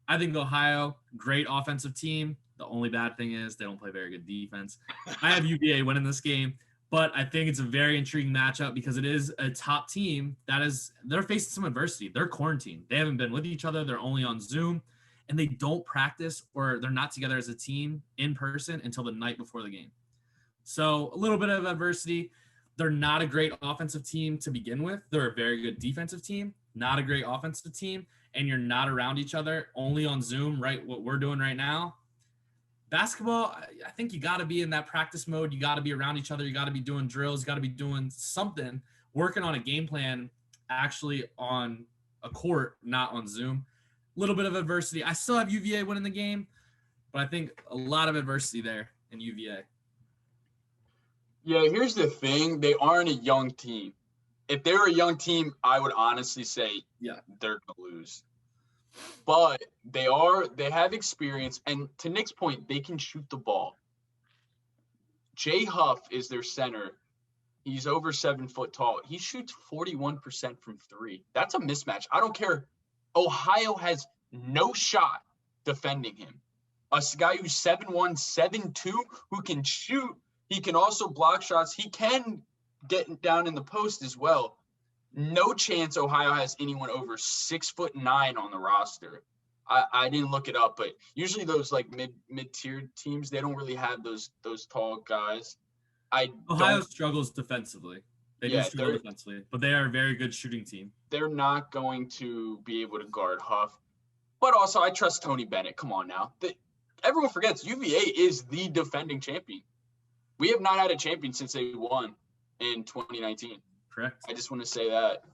I think Ohio, great offensive team. The only bad thing is they don't play very good defense. I have UVA winning this game, but I think it's a very intriguing matchup because it is a top team they're facing some adversity. They're quarantined. They haven't been with each other. They're only on Zoom. And they don't practice or they're not together as a team in person until the night before the game. So a little bit of adversity. They're not a great offensive team to begin with. They're a very good defensive team, not a great offensive team, and you're not around each other, only on Zoom, right? What we're doing right now. Basketball, I think you got to be in that practice mode. You got to be around each other. You got to be doing drills. You got to be doing something, working on a game plan actually on a court, not on Zoom. Little bit of adversity. I still have UVA winning the game, but I think a lot of adversity there in UVA. Yeah, here's the thing. They aren't a young team. If they were a young team, I would honestly say they're going to lose. But they have experience, and to Nick's point, they can shoot the ball. Jay Huff is their center, He's over 7 foot tall. He shoots 41% from three. That's a mismatch. I don't care. Ohio has no shot defending him. A guy who's 7'1", 7'2", who can shoot. He can also block shots. He can get down in the post as well. No chance Ohio has anyone over 6'9" on the roster. I didn't look it up, but usually those like mid-tier teams, they don't really have those tall guys. Ohio struggles defensively. They do struggle defensively, but they are a very good shooting team. They're not going to be able to guard Huff. But also, I trust Tony Bennett. Come on now. Everyone forgets UVA is the defending champion. We have not had a champion since they won in 2019. Correct. I just want to say that.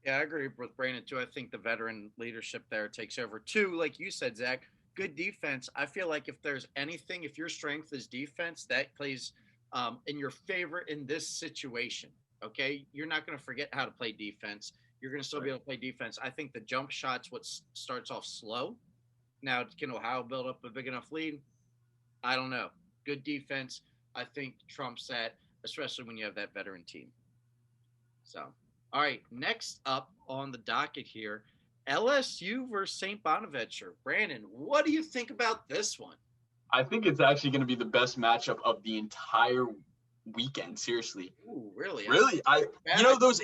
Yeah, I agree with Brandon, too. I think the veteran leadership there takes over. Two, like you said, Zach, good defense. I feel like if there's anything, if your strength is defense, that plays in your favor in this situation, okay? You're not going to forget how to play defense. You're going to still be able to play defense. I think the jump shot's what starts off slow. Now, can Ohio build up a big enough lead? I don't know. Good defense, I think, trumps that, especially when you have that veteran team. So, all right, next up on the docket here, LSU versus St. Bonaventure. Brandon, what do you think about this one? I think it's actually going to be the best matchup of the entire weekend. Seriously. Ooh, really? Really? Those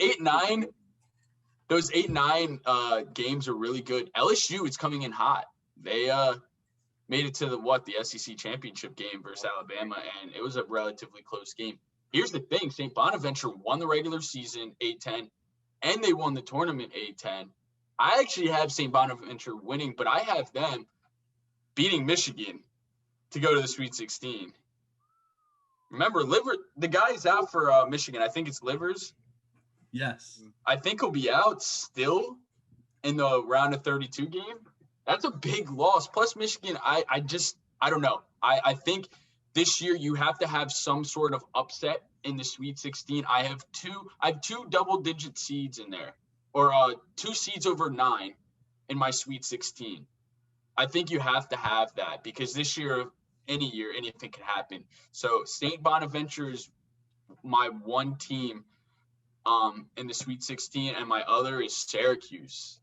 8-9 games are really good. LSU is coming in hot. They made it to the SEC championship game versus Alabama, and it was a relatively close game. Here's the thing: St. Bonaventure won the regular season 8-10, and they won the tournament 8-10. I actually have St. Bonaventure winning, but I have them beating Michigan to go to the Sweet 16. Remember, the guy's out for Michigan. I think it's Livers. Yes. I think he'll be out still in the round of 32 game. That's a big loss. Plus Michigan, I don't know. I think this year you have to have some sort of upset in the Sweet 16. I have two double-digit seeds in there, or 2 seeds over 9 in my Sweet 16. I think you have to have that because this year, anything can happen. So St. Bonaventure is my one team in the Sweet 16, and my other is Syracuse.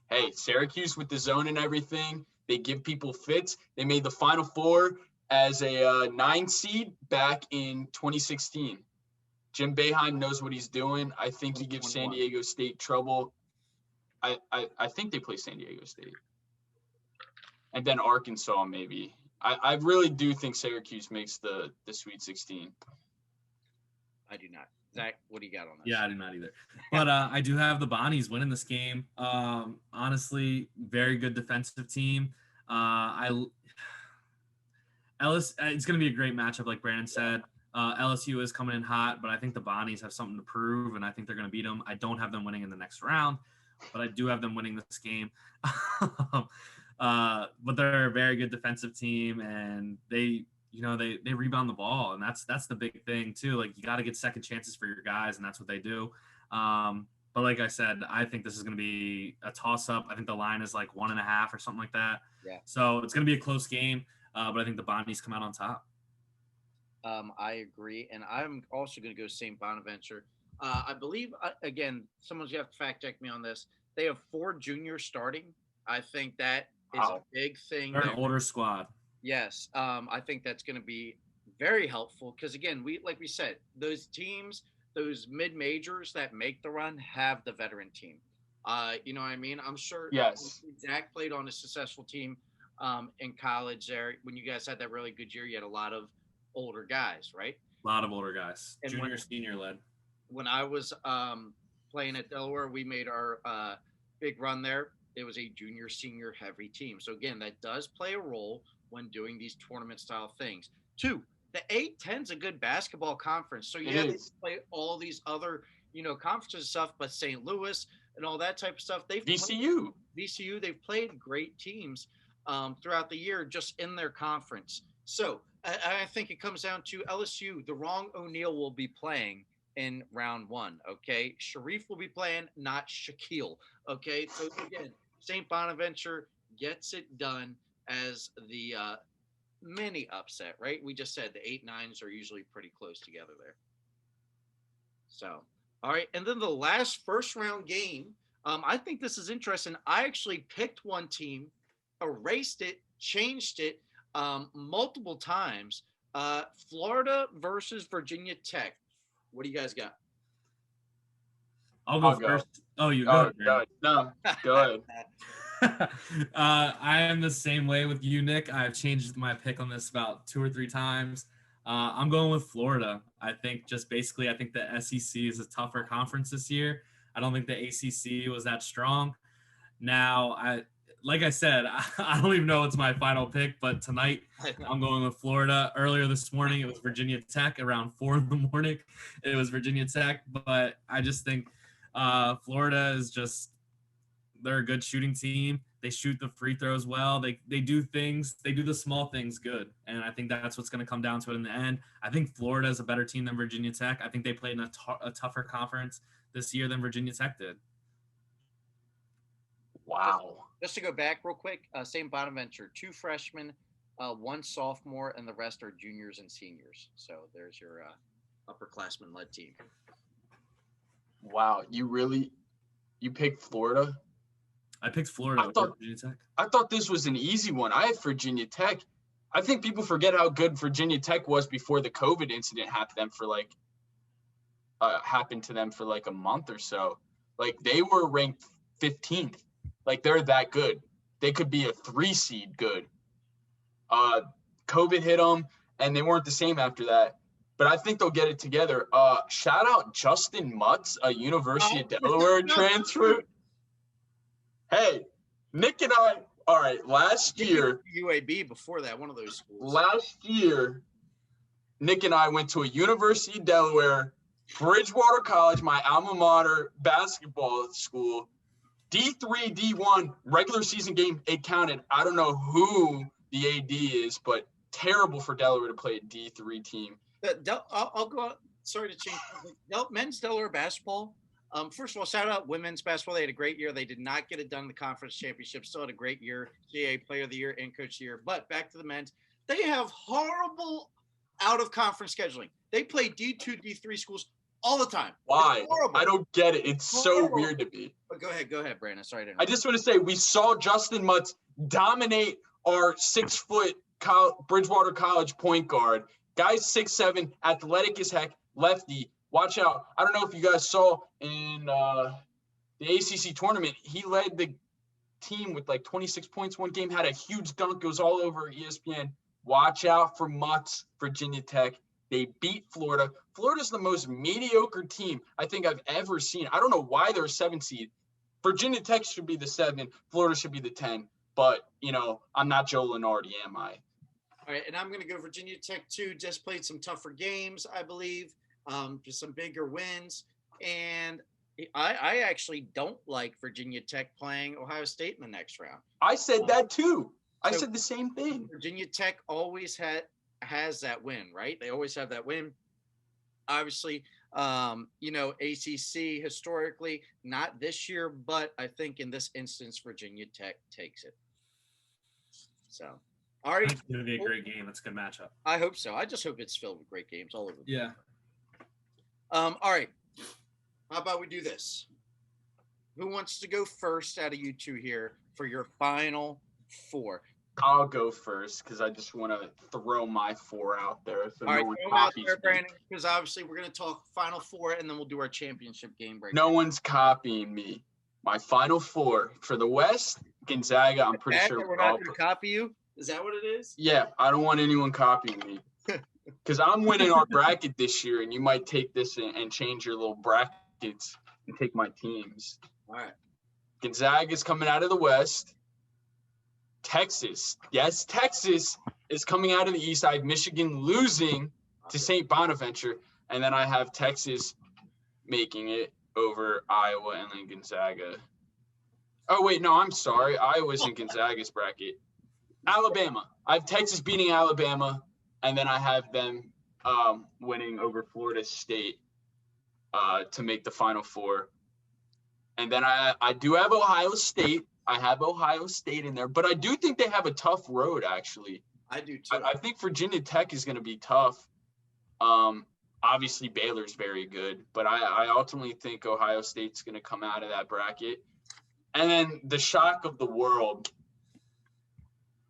Hey, Syracuse with the zone and everything, they give people fits. They made the Final Four as a 9 seed back in 2016. Jim Boeheim knows what he's doing. I think he gives San Diego State trouble. I think they play San Diego State. And then Arkansas, maybe. I really do think Syracuse makes the Sweet 16. I do not. Zach, what do you got on this? Yeah, I do not either. But I do have the Bonnies winning this game. Honestly, very good defensive team. It's going to be a great matchup, like Brandon said. LSU is coming in hot, but I think the Bonnies have something to prove, and I think they're going to beat them. I don't have them winning in the next round, but I do have them winning this game. But they're a very good defensive team, and they rebound the ball, and that's the big thing too. Like, you got to get second chances for your guys, and that's what they do. But like I said, I think this is going to be a toss-up. I think the line is like 1.5 or something like that. Yeah. So it's going to be a close game, but I think the Bonnies come out on top. I agree, and I'm also going to go St. Bonaventure. I believe, again, someone's going to have to fact check me on this. They have 4 juniors starting. I think that is a big thing. They're an older squad. Yes, I think that's going to be very helpful because, again, like we said, those teams, those mid-majors that make the run have the veteran team. You know what I mean? I'm sure Zach played on a successful team in college there. When you guys had that really good year, you had a lot of older guys, right? A lot of older guys. And junior, senior led. When I was playing at Delaware, we made our big run there. It was a junior, senior heavy team. So, again, that does play a role when doing these tournament style things. 2, the 8-10 is a good basketball conference. So you have to play all these other, conferences and stuff, but St. Louis and all that type of stuff. VCU, they've played great teams throughout the year just in their conference. So I think it comes down to LSU. The wrong O'Neal will be playing in round 1. Okay. Sharif will be playing, not Shaquille. Okay. So again, St. Bonaventure gets it done as the mini upset, right? We just said the 8-9s are usually pretty close together there. So, all right. And then the last first round game, I think this is interesting. I actually picked one team, erased it, changed it multiple times. Florida versus Virginia Tech. What do you guys got? I'll go first. Oh, you go. Go ahead. No, go ahead. I am the same way with you, Nick. I've changed my pick on this about 2 or 3 times. I'm going with Florida. I think I think the SEC is a tougher conference this year. I don't think the ACC was that strong. Now, like I said, I don't even know what's my final pick, but tonight I'm going with Florida. Earlier this morning, it was Virginia Tech. Around 4 in the morning, it was Virginia Tech. But I just think Florida is they're a good shooting team. They shoot the free throws well. They do things. They do the small things good. And I think that's what's going to come down to it in the end. I think Florida is a better team than Virginia Tech. I think they played in a tougher conference this year than Virginia Tech did. Wow. Just to go back real quick, St. Bonaventure, 2 freshmen, 1 sophomore, and the rest are juniors and seniors. So there's your upperclassman-led team. Wow. You picked Florida? I picked Florida over Virginia Tech. I thought this was an easy one. I had Virginia Tech. I think people forget how good Virginia Tech was before the COVID incident happened to them for like a month or so. Like they were ranked 15th. Like they're that good. They could be a 3 seed good. COVID hit them and they weren't the same after that. But I think they'll get it together. Shout out Justin Mutz, a University of Delaware transfer. Hey, Nick and I, all right, last year. UAB before that, one of those schools. Last year, Nick and I went to a University of Delaware, Bridgewater College, my alma mater basketball school. D3, D1, regular season game, it counted. I don't know who the AD is, but terrible for Delaware to play a D3 team. I'll go out. Sorry to change. Men's Delaware basketball. First of all, shout out women's basketball. They had a great year. They did not get it done in the conference championship. Still had a great year. GA Player of the Year and Coach of the Year. But back to the men's. They have horrible out-of-conference scheduling. They play D2, D3 schools all the time. Why? I don't get it. It's so weird to me. But go ahead, Brandon. Sorry to interrupt. I just want to say we saw Justin Mutz dominate our 6-foot Bridgewater College point guard. Guy's 6'7", athletic as heck, lefty. Watch out. I don't know if you guys saw in the ACC tournament, he led the team with like 26 points one game, had a huge dunk, goes all over ESPN. Watch out for Mutz, Virginia Tech. They beat Florida. Florida's the most mediocre team I think I've ever seen. I don't know why they're a 7 seed. Virginia Tech should be the 7. Florida should be the 10. But, I'm not Joe Lenardi, am I? All right, and I'm going to go Virginia Tech too. Just played some tougher games, I believe, just some bigger wins. And I actually don't like Virginia Tech playing Ohio State in the next round. I said that too. I said the same thing. Virginia Tech always has that win, right? They always have that win. Obviously, ACC historically, not this year, but I think in this instance, Virginia Tech takes it. So. All right. It's going to be a great game. It's a good matchup. I hope so. I just hope it's filled with great games all over. Yeah. All right. How about we do this? Who wants to go first out of you two here for your final 4? I'll go first because I just want to throw my 4 out there. So all right, throw out there, Brandon, because obviously we're going to talk final 4 and then we'll do our championship game break. No one's copying me. My final 4 for the West, Gonzaga. I'm pretty sure we're not going to copy you. Is that what it is? Yeah, I don't want anyone copying me. Because I'm winning our bracket this year, and you might take this and change your little brackets and take my teams. All right. Gonzaga's coming out of the West. Texas. Yes, Texas is coming out of the East. I have Michigan losing to St. Bonaventure, and then I have Texas making it over Iowa and then Gonzaga. Oh, wait, no, I'm sorry. Iowa's in Gonzaga's bracket. Alabama. I have Texas beating Alabama, and then I have them winning over Florida State to make the Final Four. And then I do have Ohio State. I have Ohio State in there, but I do think they have a tough road, actually. I do, too. I think Virginia Tech is going to be tough. Obviously, Baylor's very good, but I ultimately think Ohio State's going to come out of that bracket. And then the shock of the world,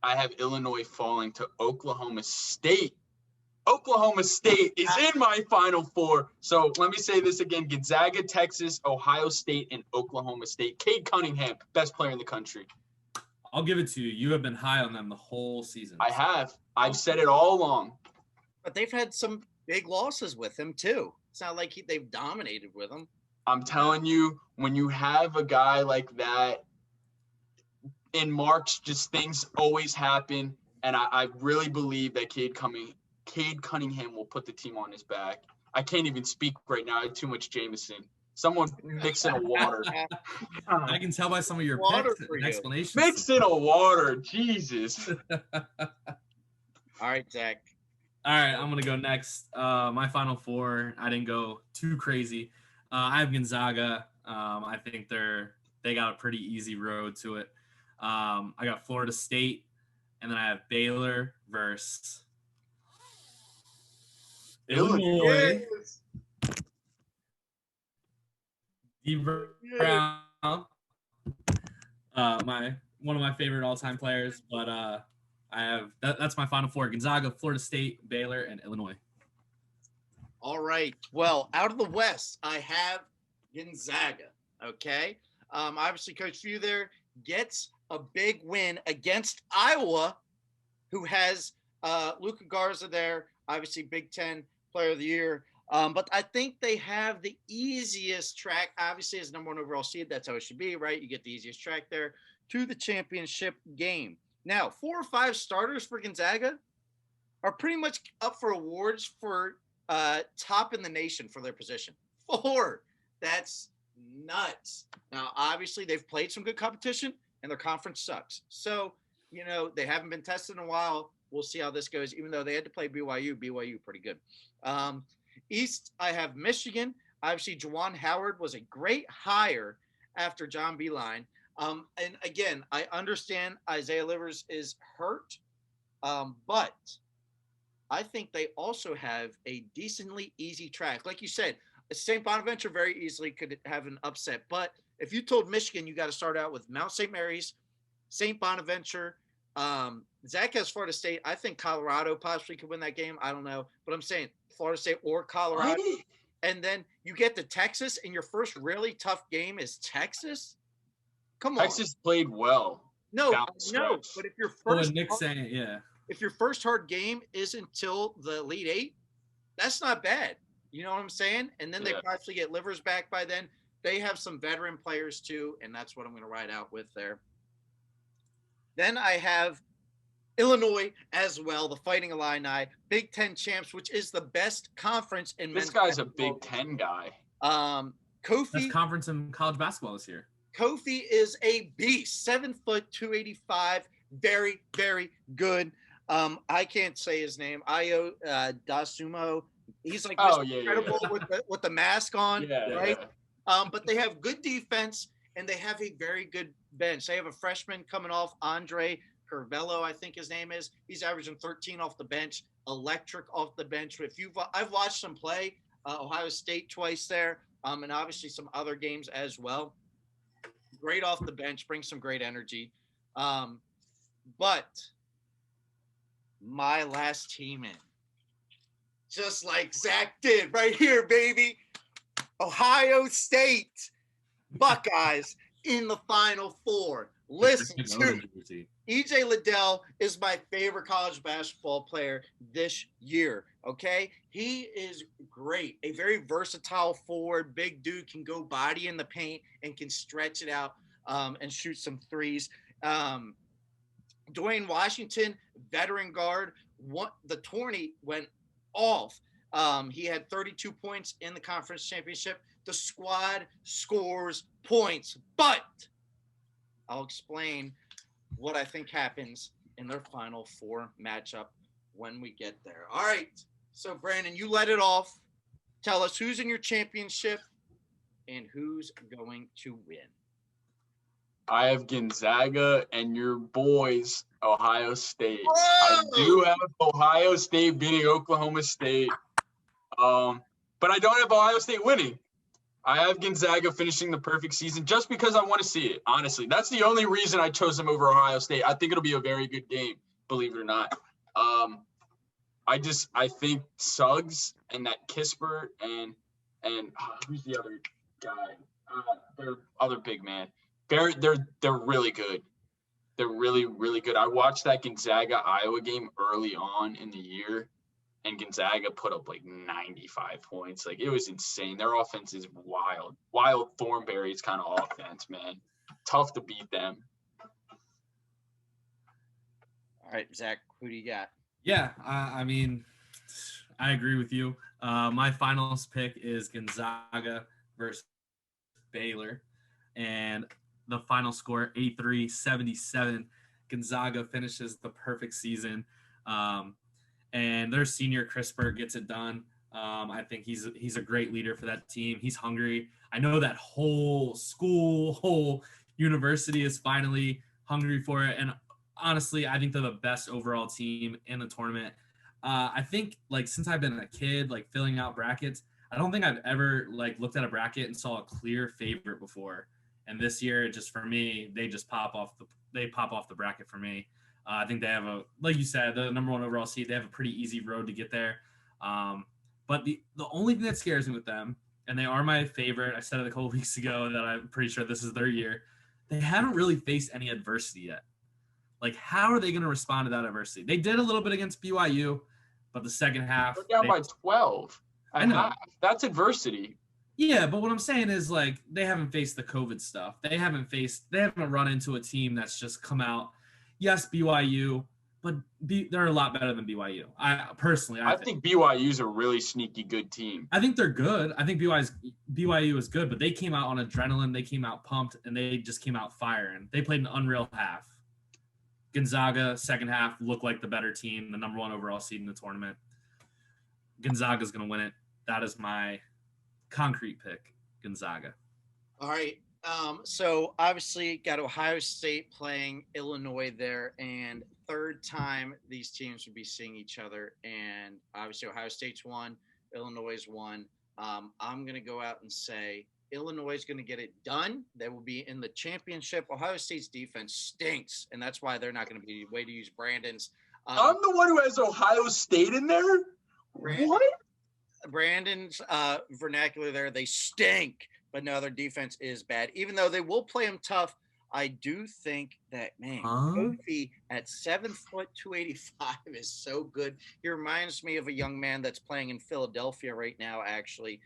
I have Illinois falling to Oklahoma State. Oklahoma State is in my Final Four. So let me say this again. Gonzaga, Texas, Ohio State, and Oklahoma State. Cade Cunningham, best player in the country. I'll give it to you. You have been high on them the whole season. I have. I've said it all along. But they've had some big losses with him, too. It's not like they've dominated with him. I'm telling you, when you have a guy like that, in March, just things always happen. And I really believe that Cade Cunningham will put the team on his back. I can't even speak right now. I had too much Jameson. Someone mix in a water. I can tell by some of your picks and explanations. Mix in a water. Jesus. All right, Zach. All right, I'm going to go next. My Final Four, I didn't go too crazy. I have Gonzaga. I think they got a pretty easy road to it. I got Florida State, and then I have Baylor versus Illinois. Yes. Brown, one of my favorite all-time players, but I have that's my Final Four: Gonzaga, Florida State, Baylor, and Illinois. All right. Well, out of the West, I have Gonzaga. Okay. Obviously, Coach Few there gets a big win against Iowa, who has Luka Garza there, obviously Big Ten Player of the Year. But I think they have the easiest track, obviously as number one overall seed. That's how it should be, right? You get the easiest track there to the championship game. Now, 4 or 5 starters for Gonzaga are pretty much up for awards for top in the nation for their position. 4. That's nuts. Now, obviously, they've played some good competition, and their conference sucks. So, they haven't been tested in a while. We'll see how this goes, even though they had to play BYU. BYU pretty good. East, I have Michigan. Obviously, Juwan Howard was a great hire after John Beilein. And again, I understand Isaiah Livers is hurt, but I think they also have a decently easy track. Like you said, St. Bonaventure very easily could have an upset. But if you told Michigan you got to start out with Mount St. Mary's, St. Bonaventure, Zach has Florida State. I think Colorado possibly could win that game. I don't know. But I'm saying Florida State or Colorado. What? And then you get to Texas, and your first really tough game is Texas? Come on. Texas played well. No, but if your first if your first hard game is until the Elite Eight, that's not bad. You know what I'm saying? And then they probably get Livers back by then. They have some veteran players too, and that's what I'm going to ride out with there. Then I have Illinois as well, the Fighting Illini, Big Ten champs, which is the best conference in men's basketball. This guy's a Big Ten guy. Kofi. Best conference in college basketball this year. Kofi is a beast, 7 foot, 285, very, very good. I can't say his name. Ayo Dasumo. He's like incredible with the mask on, right? Yeah. But they have good defense, and they have a very good bench. They have a freshman coming off, Andre Curvello, I think his name is. He's averaging 13 off the bench, electric off the bench. I've watched them play Ohio State twice there, and obviously some other games as well. Great off the bench, brings some great energy. But my last team in, just like Zach did right here, baby. Ohio State Buckeyes in the Final Four. Listen to EJ Liddell is my favorite college basketball player this year, okay? He is great. A very versatile forward, big dude, can go body in the paint and can stretch it out and shoot some threes. Dwayne Washington, veteran guard, the tourney went off. He had 32 points in the conference championship. The squad scores points, but I'll explain what I think happens in their Final Four matchup when we get there. All right. So, Brandon, you let it off. Tell us who's in your championship and who's going to win. I have Gonzaga and your boys, Ohio State. Whoa! I do have Ohio State beating Oklahoma State. But I don't have Ohio State winning. I have Gonzaga finishing the perfect season just because I want to see it. Honestly, that's the only reason I chose them over Ohio State. I think it'll be a very good game, believe it or not. I think Suggs and that Kisper and who's the other guy? Their other big man. They're really good. They're really, really good. I watched that Gonzaga Iowa game early on in the year, and Gonzaga put up like 95 points. Like, it was insane. Their offense is wild. Wild Thornberry's kind of offense, man. Tough to beat them. All right, Zach, who do you got? Yeah, I mean, I agree with you. My finals pick is Gonzaga versus Baylor, and the final score 83-77. Gonzaga finishes the perfect season, and their senior Crisper gets it done. I think he's a great leader for that team. He's hungry. I know that whole university is finally hungry for it, and honestly, I think they're the best overall team in the tournament. I think, like, since I've been a kid, like, filling out brackets, I don't think I've ever, like, looked at a bracket and saw a clear favorite before. And this year, just for me, they pop off the bracket for me. I think they have like you said, the number one overall seed. They have a pretty easy road to get there. But the only thing that scares me with them, and they are my favorite, I said it a couple weeks ago that I'm pretty sure this is their year, they haven't really faced any adversity yet. Like, how are they going to respond to that adversity? They did a little bit against BYU, but the second half. They're down by 12. I know. That's adversity. Yeah, but what I'm saying is, like, they haven't faced the COVID stuff. They haven't run into a team that's just come out. Yes, BYU, but they're a lot better than BYU. I think BYU's a really sneaky good team. I think they're good. I think BYU is good, but they came out on adrenaline. They came out pumped, and they just came out firing. They played an unreal half. Gonzaga, second half, looked like the better team, the number one overall seed in the tournament. Gonzaga's going to win it. That is my concrete pick, Gonzaga. All right. So obviously got Ohio State playing Illinois there, and third time these teams would be seeing each other. And obviously Ohio State's won, Illinois won. I'm going to go out and say Illinois is going to get it done. They will be in the championship. Ohio State's defense stinks, and that's why they're not going to be way to use Brandon's. I'm the one who has Ohio State in there? What? Brandon's vernacular there, they stink, but no, their defense is bad. Even though they will play them tough, I do think that, man, Kofi at 7 foot 285 is so good. He reminds me of a young man that's playing in Philadelphia right now, actually.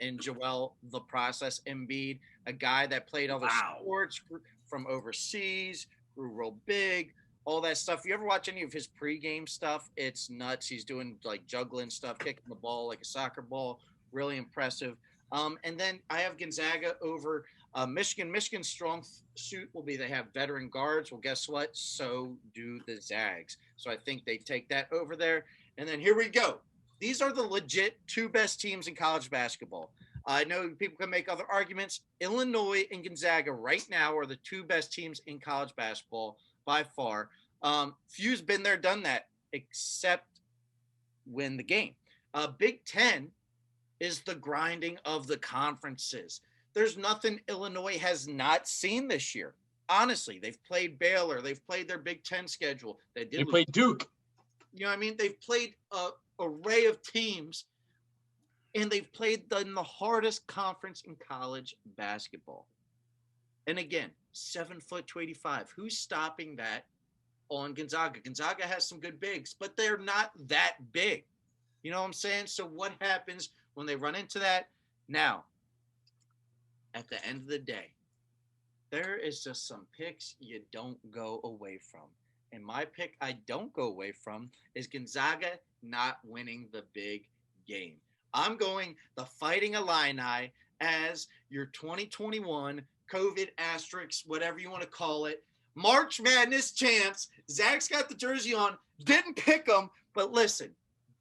And Joel, the process Embiid, a guy that played other sports from overseas, grew real big, all that stuff. You ever watch any of his pregame stuff? It's nuts. He's doing like juggling stuff, kicking the ball like a soccer ball. Really impressive. And then I have Gonzaga over Michigan. Michigan's strong suit will be they have veteran guards. Well, guess what? So do the Zags. So I think they take that over there. And then here we go. These are the legit two best teams in college basketball. I know people can make other arguments. Illinois and Gonzaga right now are the two best teams in college basketball by far. Few's been there, done that, except win the game. Big Ten is the grinding of the conferences. There's nothing Illinois has not seen this year. Honestly, they've played Baylor. They've played their Big Ten schedule. They played Duke. You know what I mean? They've played array of teams, and they've played in the hardest conference in college basketball. And again, 7 foot 285. Who's stopping that on Gonzaga? Gonzaga has some good bigs, but they're not that big. You know what I'm saying? So what happens when they run into that? Now, at the end of the day, there is just some picks you don't go away from. And my pick I don't go away from is Gonzaga not winning the big game. I'm going the Fighting Illini as your 2021 COVID asterisk, whatever you want to call it, March Madness chance. Zach's got the jersey on, didn't pick them, but listen,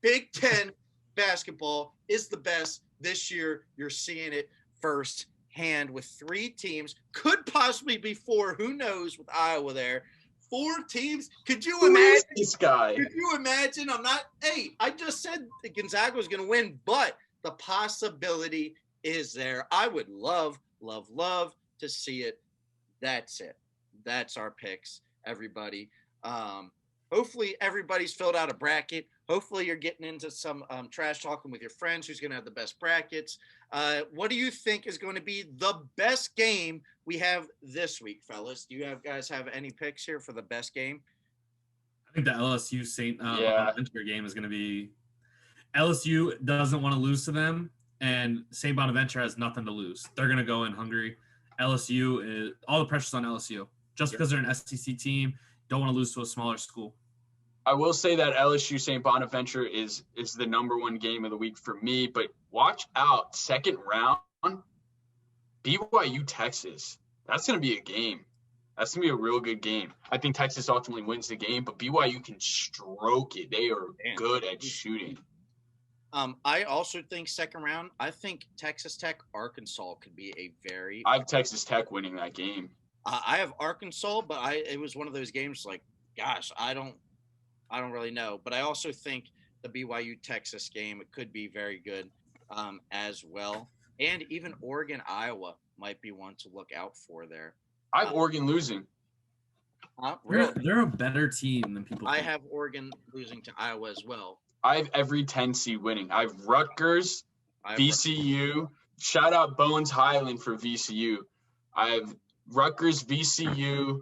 Big Ten basketball is the best this year. You're seeing it firsthand with three teams, could possibly be four, who knows, with Iowa there. 4 teams. Could you Who is imagine? this guy? Could you imagine? I just said that Gonzaga was going to win, but the possibility is there. I would love to see it. That's it. That's our picks, everybody. Hopefully everybody's filled out a bracket. Hopefully you're getting into some trash talking with your friends who's going to have the best brackets. What do you think is going to be the best game we have this week, fellas? Do you guys have any picks here for the best game? I think the LSU St. Bonaventure game is going to be – LSU doesn't want to lose to them, and St. Bonaventure has nothing to lose. They're going to go in hungry. LSU – all the pressure's on LSU. Just because they're an SEC team, don't want to lose to a smaller school. I will say that LSU St. Bonaventure is the number one game of the week for me, but watch out, second round, BYU Texas. That's going to be a game. That's going to be a real good game. I think Texas ultimately wins the game, but BYU can stroke it. They are good at shooting. I also think second round, I think Texas Tech, Arkansas could be a very – I have Texas Tech winning that game. I have Arkansas, but it was one of those games like, gosh, I don't really know. But I also think the BYU Texas game, it could be very good as well. And even Oregon, Iowa might be one to look out for there. I have Oregon losing. Really? They're a better team than people think. I have Oregon losing to Iowa as well. I have every 10 seed winning. I have Rutgers, VCU. Shout out Bones Highland for VCU. I have Rutgers, VCU.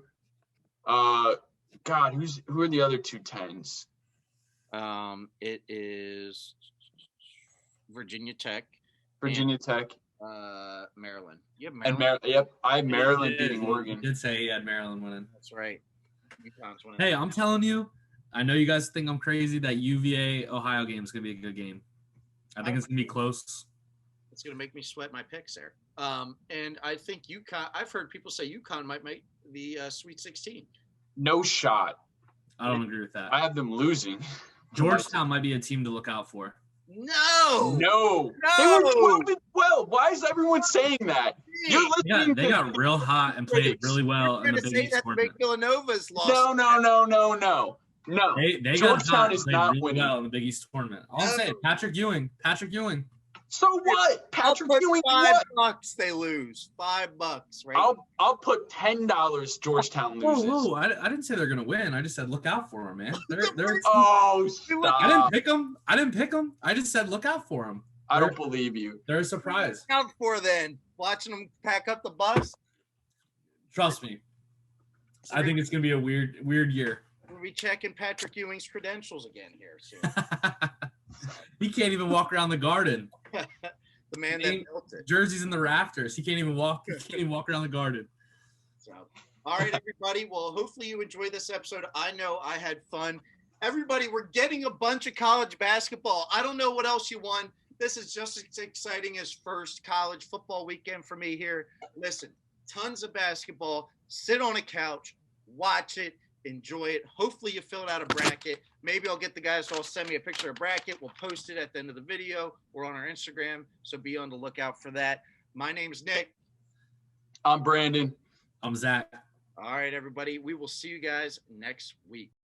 God, who are the other 2 10s? It is Virginia Tech. Virginia Tech. Maryland. You have Maryland? And I have Maryland beating Oregon. He did say he had Maryland winning. That's right. UConn's winning. Hey, I'm telling you, I know you guys think I'm crazy. That UVA Ohio game is going to be a good game. I think it's going to be close. It's going to make me sweat my picks there. And I think UConn. I've heard people say UConn might make the Sweet 16. No shot. I don't agree with that. I have them losing. Georgetown might be a team to look out for. No. They were 12-12. Why is everyone saying that? You're listening. They got real hot and played really well in the Big East tournament. Villanova's lost. No. They Georgetown is not really winning well in the Big East tournament. All I'm saying, Patrick Ewing. So what? Patrick Ewing $5 they lose. $5, right? I'll put $10 Georgetown loses. Whoa. I didn't say they're gonna win. I just said look out for them, man. They're Oh, stop. I didn't pick them. I just said look out for them. I don't believe you. They're a surprise. Look out for then. Watching them pack up the bus. Trust me. I think it's gonna be a weird year. We'll be checking Patrick Ewing's credentials again here soon. He can't even walk around the Garden. The man that built it. Jersey's in the rafters. He can't even walk around the Garden. So, all right, everybody. Well, hopefully you enjoyed this episode. I know I had fun. Everybody, we're getting a bunch of college basketball. I don't know what else you want. This is just as exciting as first college football weekend for me here. Listen, tons of basketball. Sit on a couch, watch it, enjoy it. Hopefully you filled out a bracket. Maybe I'll get the guys to all send me a picture of a bracket. We'll post it at the end of the video or on our Instagram. So be on the lookout for that. My name's Nick. I'm Brandon. I'm Zach. All right, everybody. We will see you guys next week.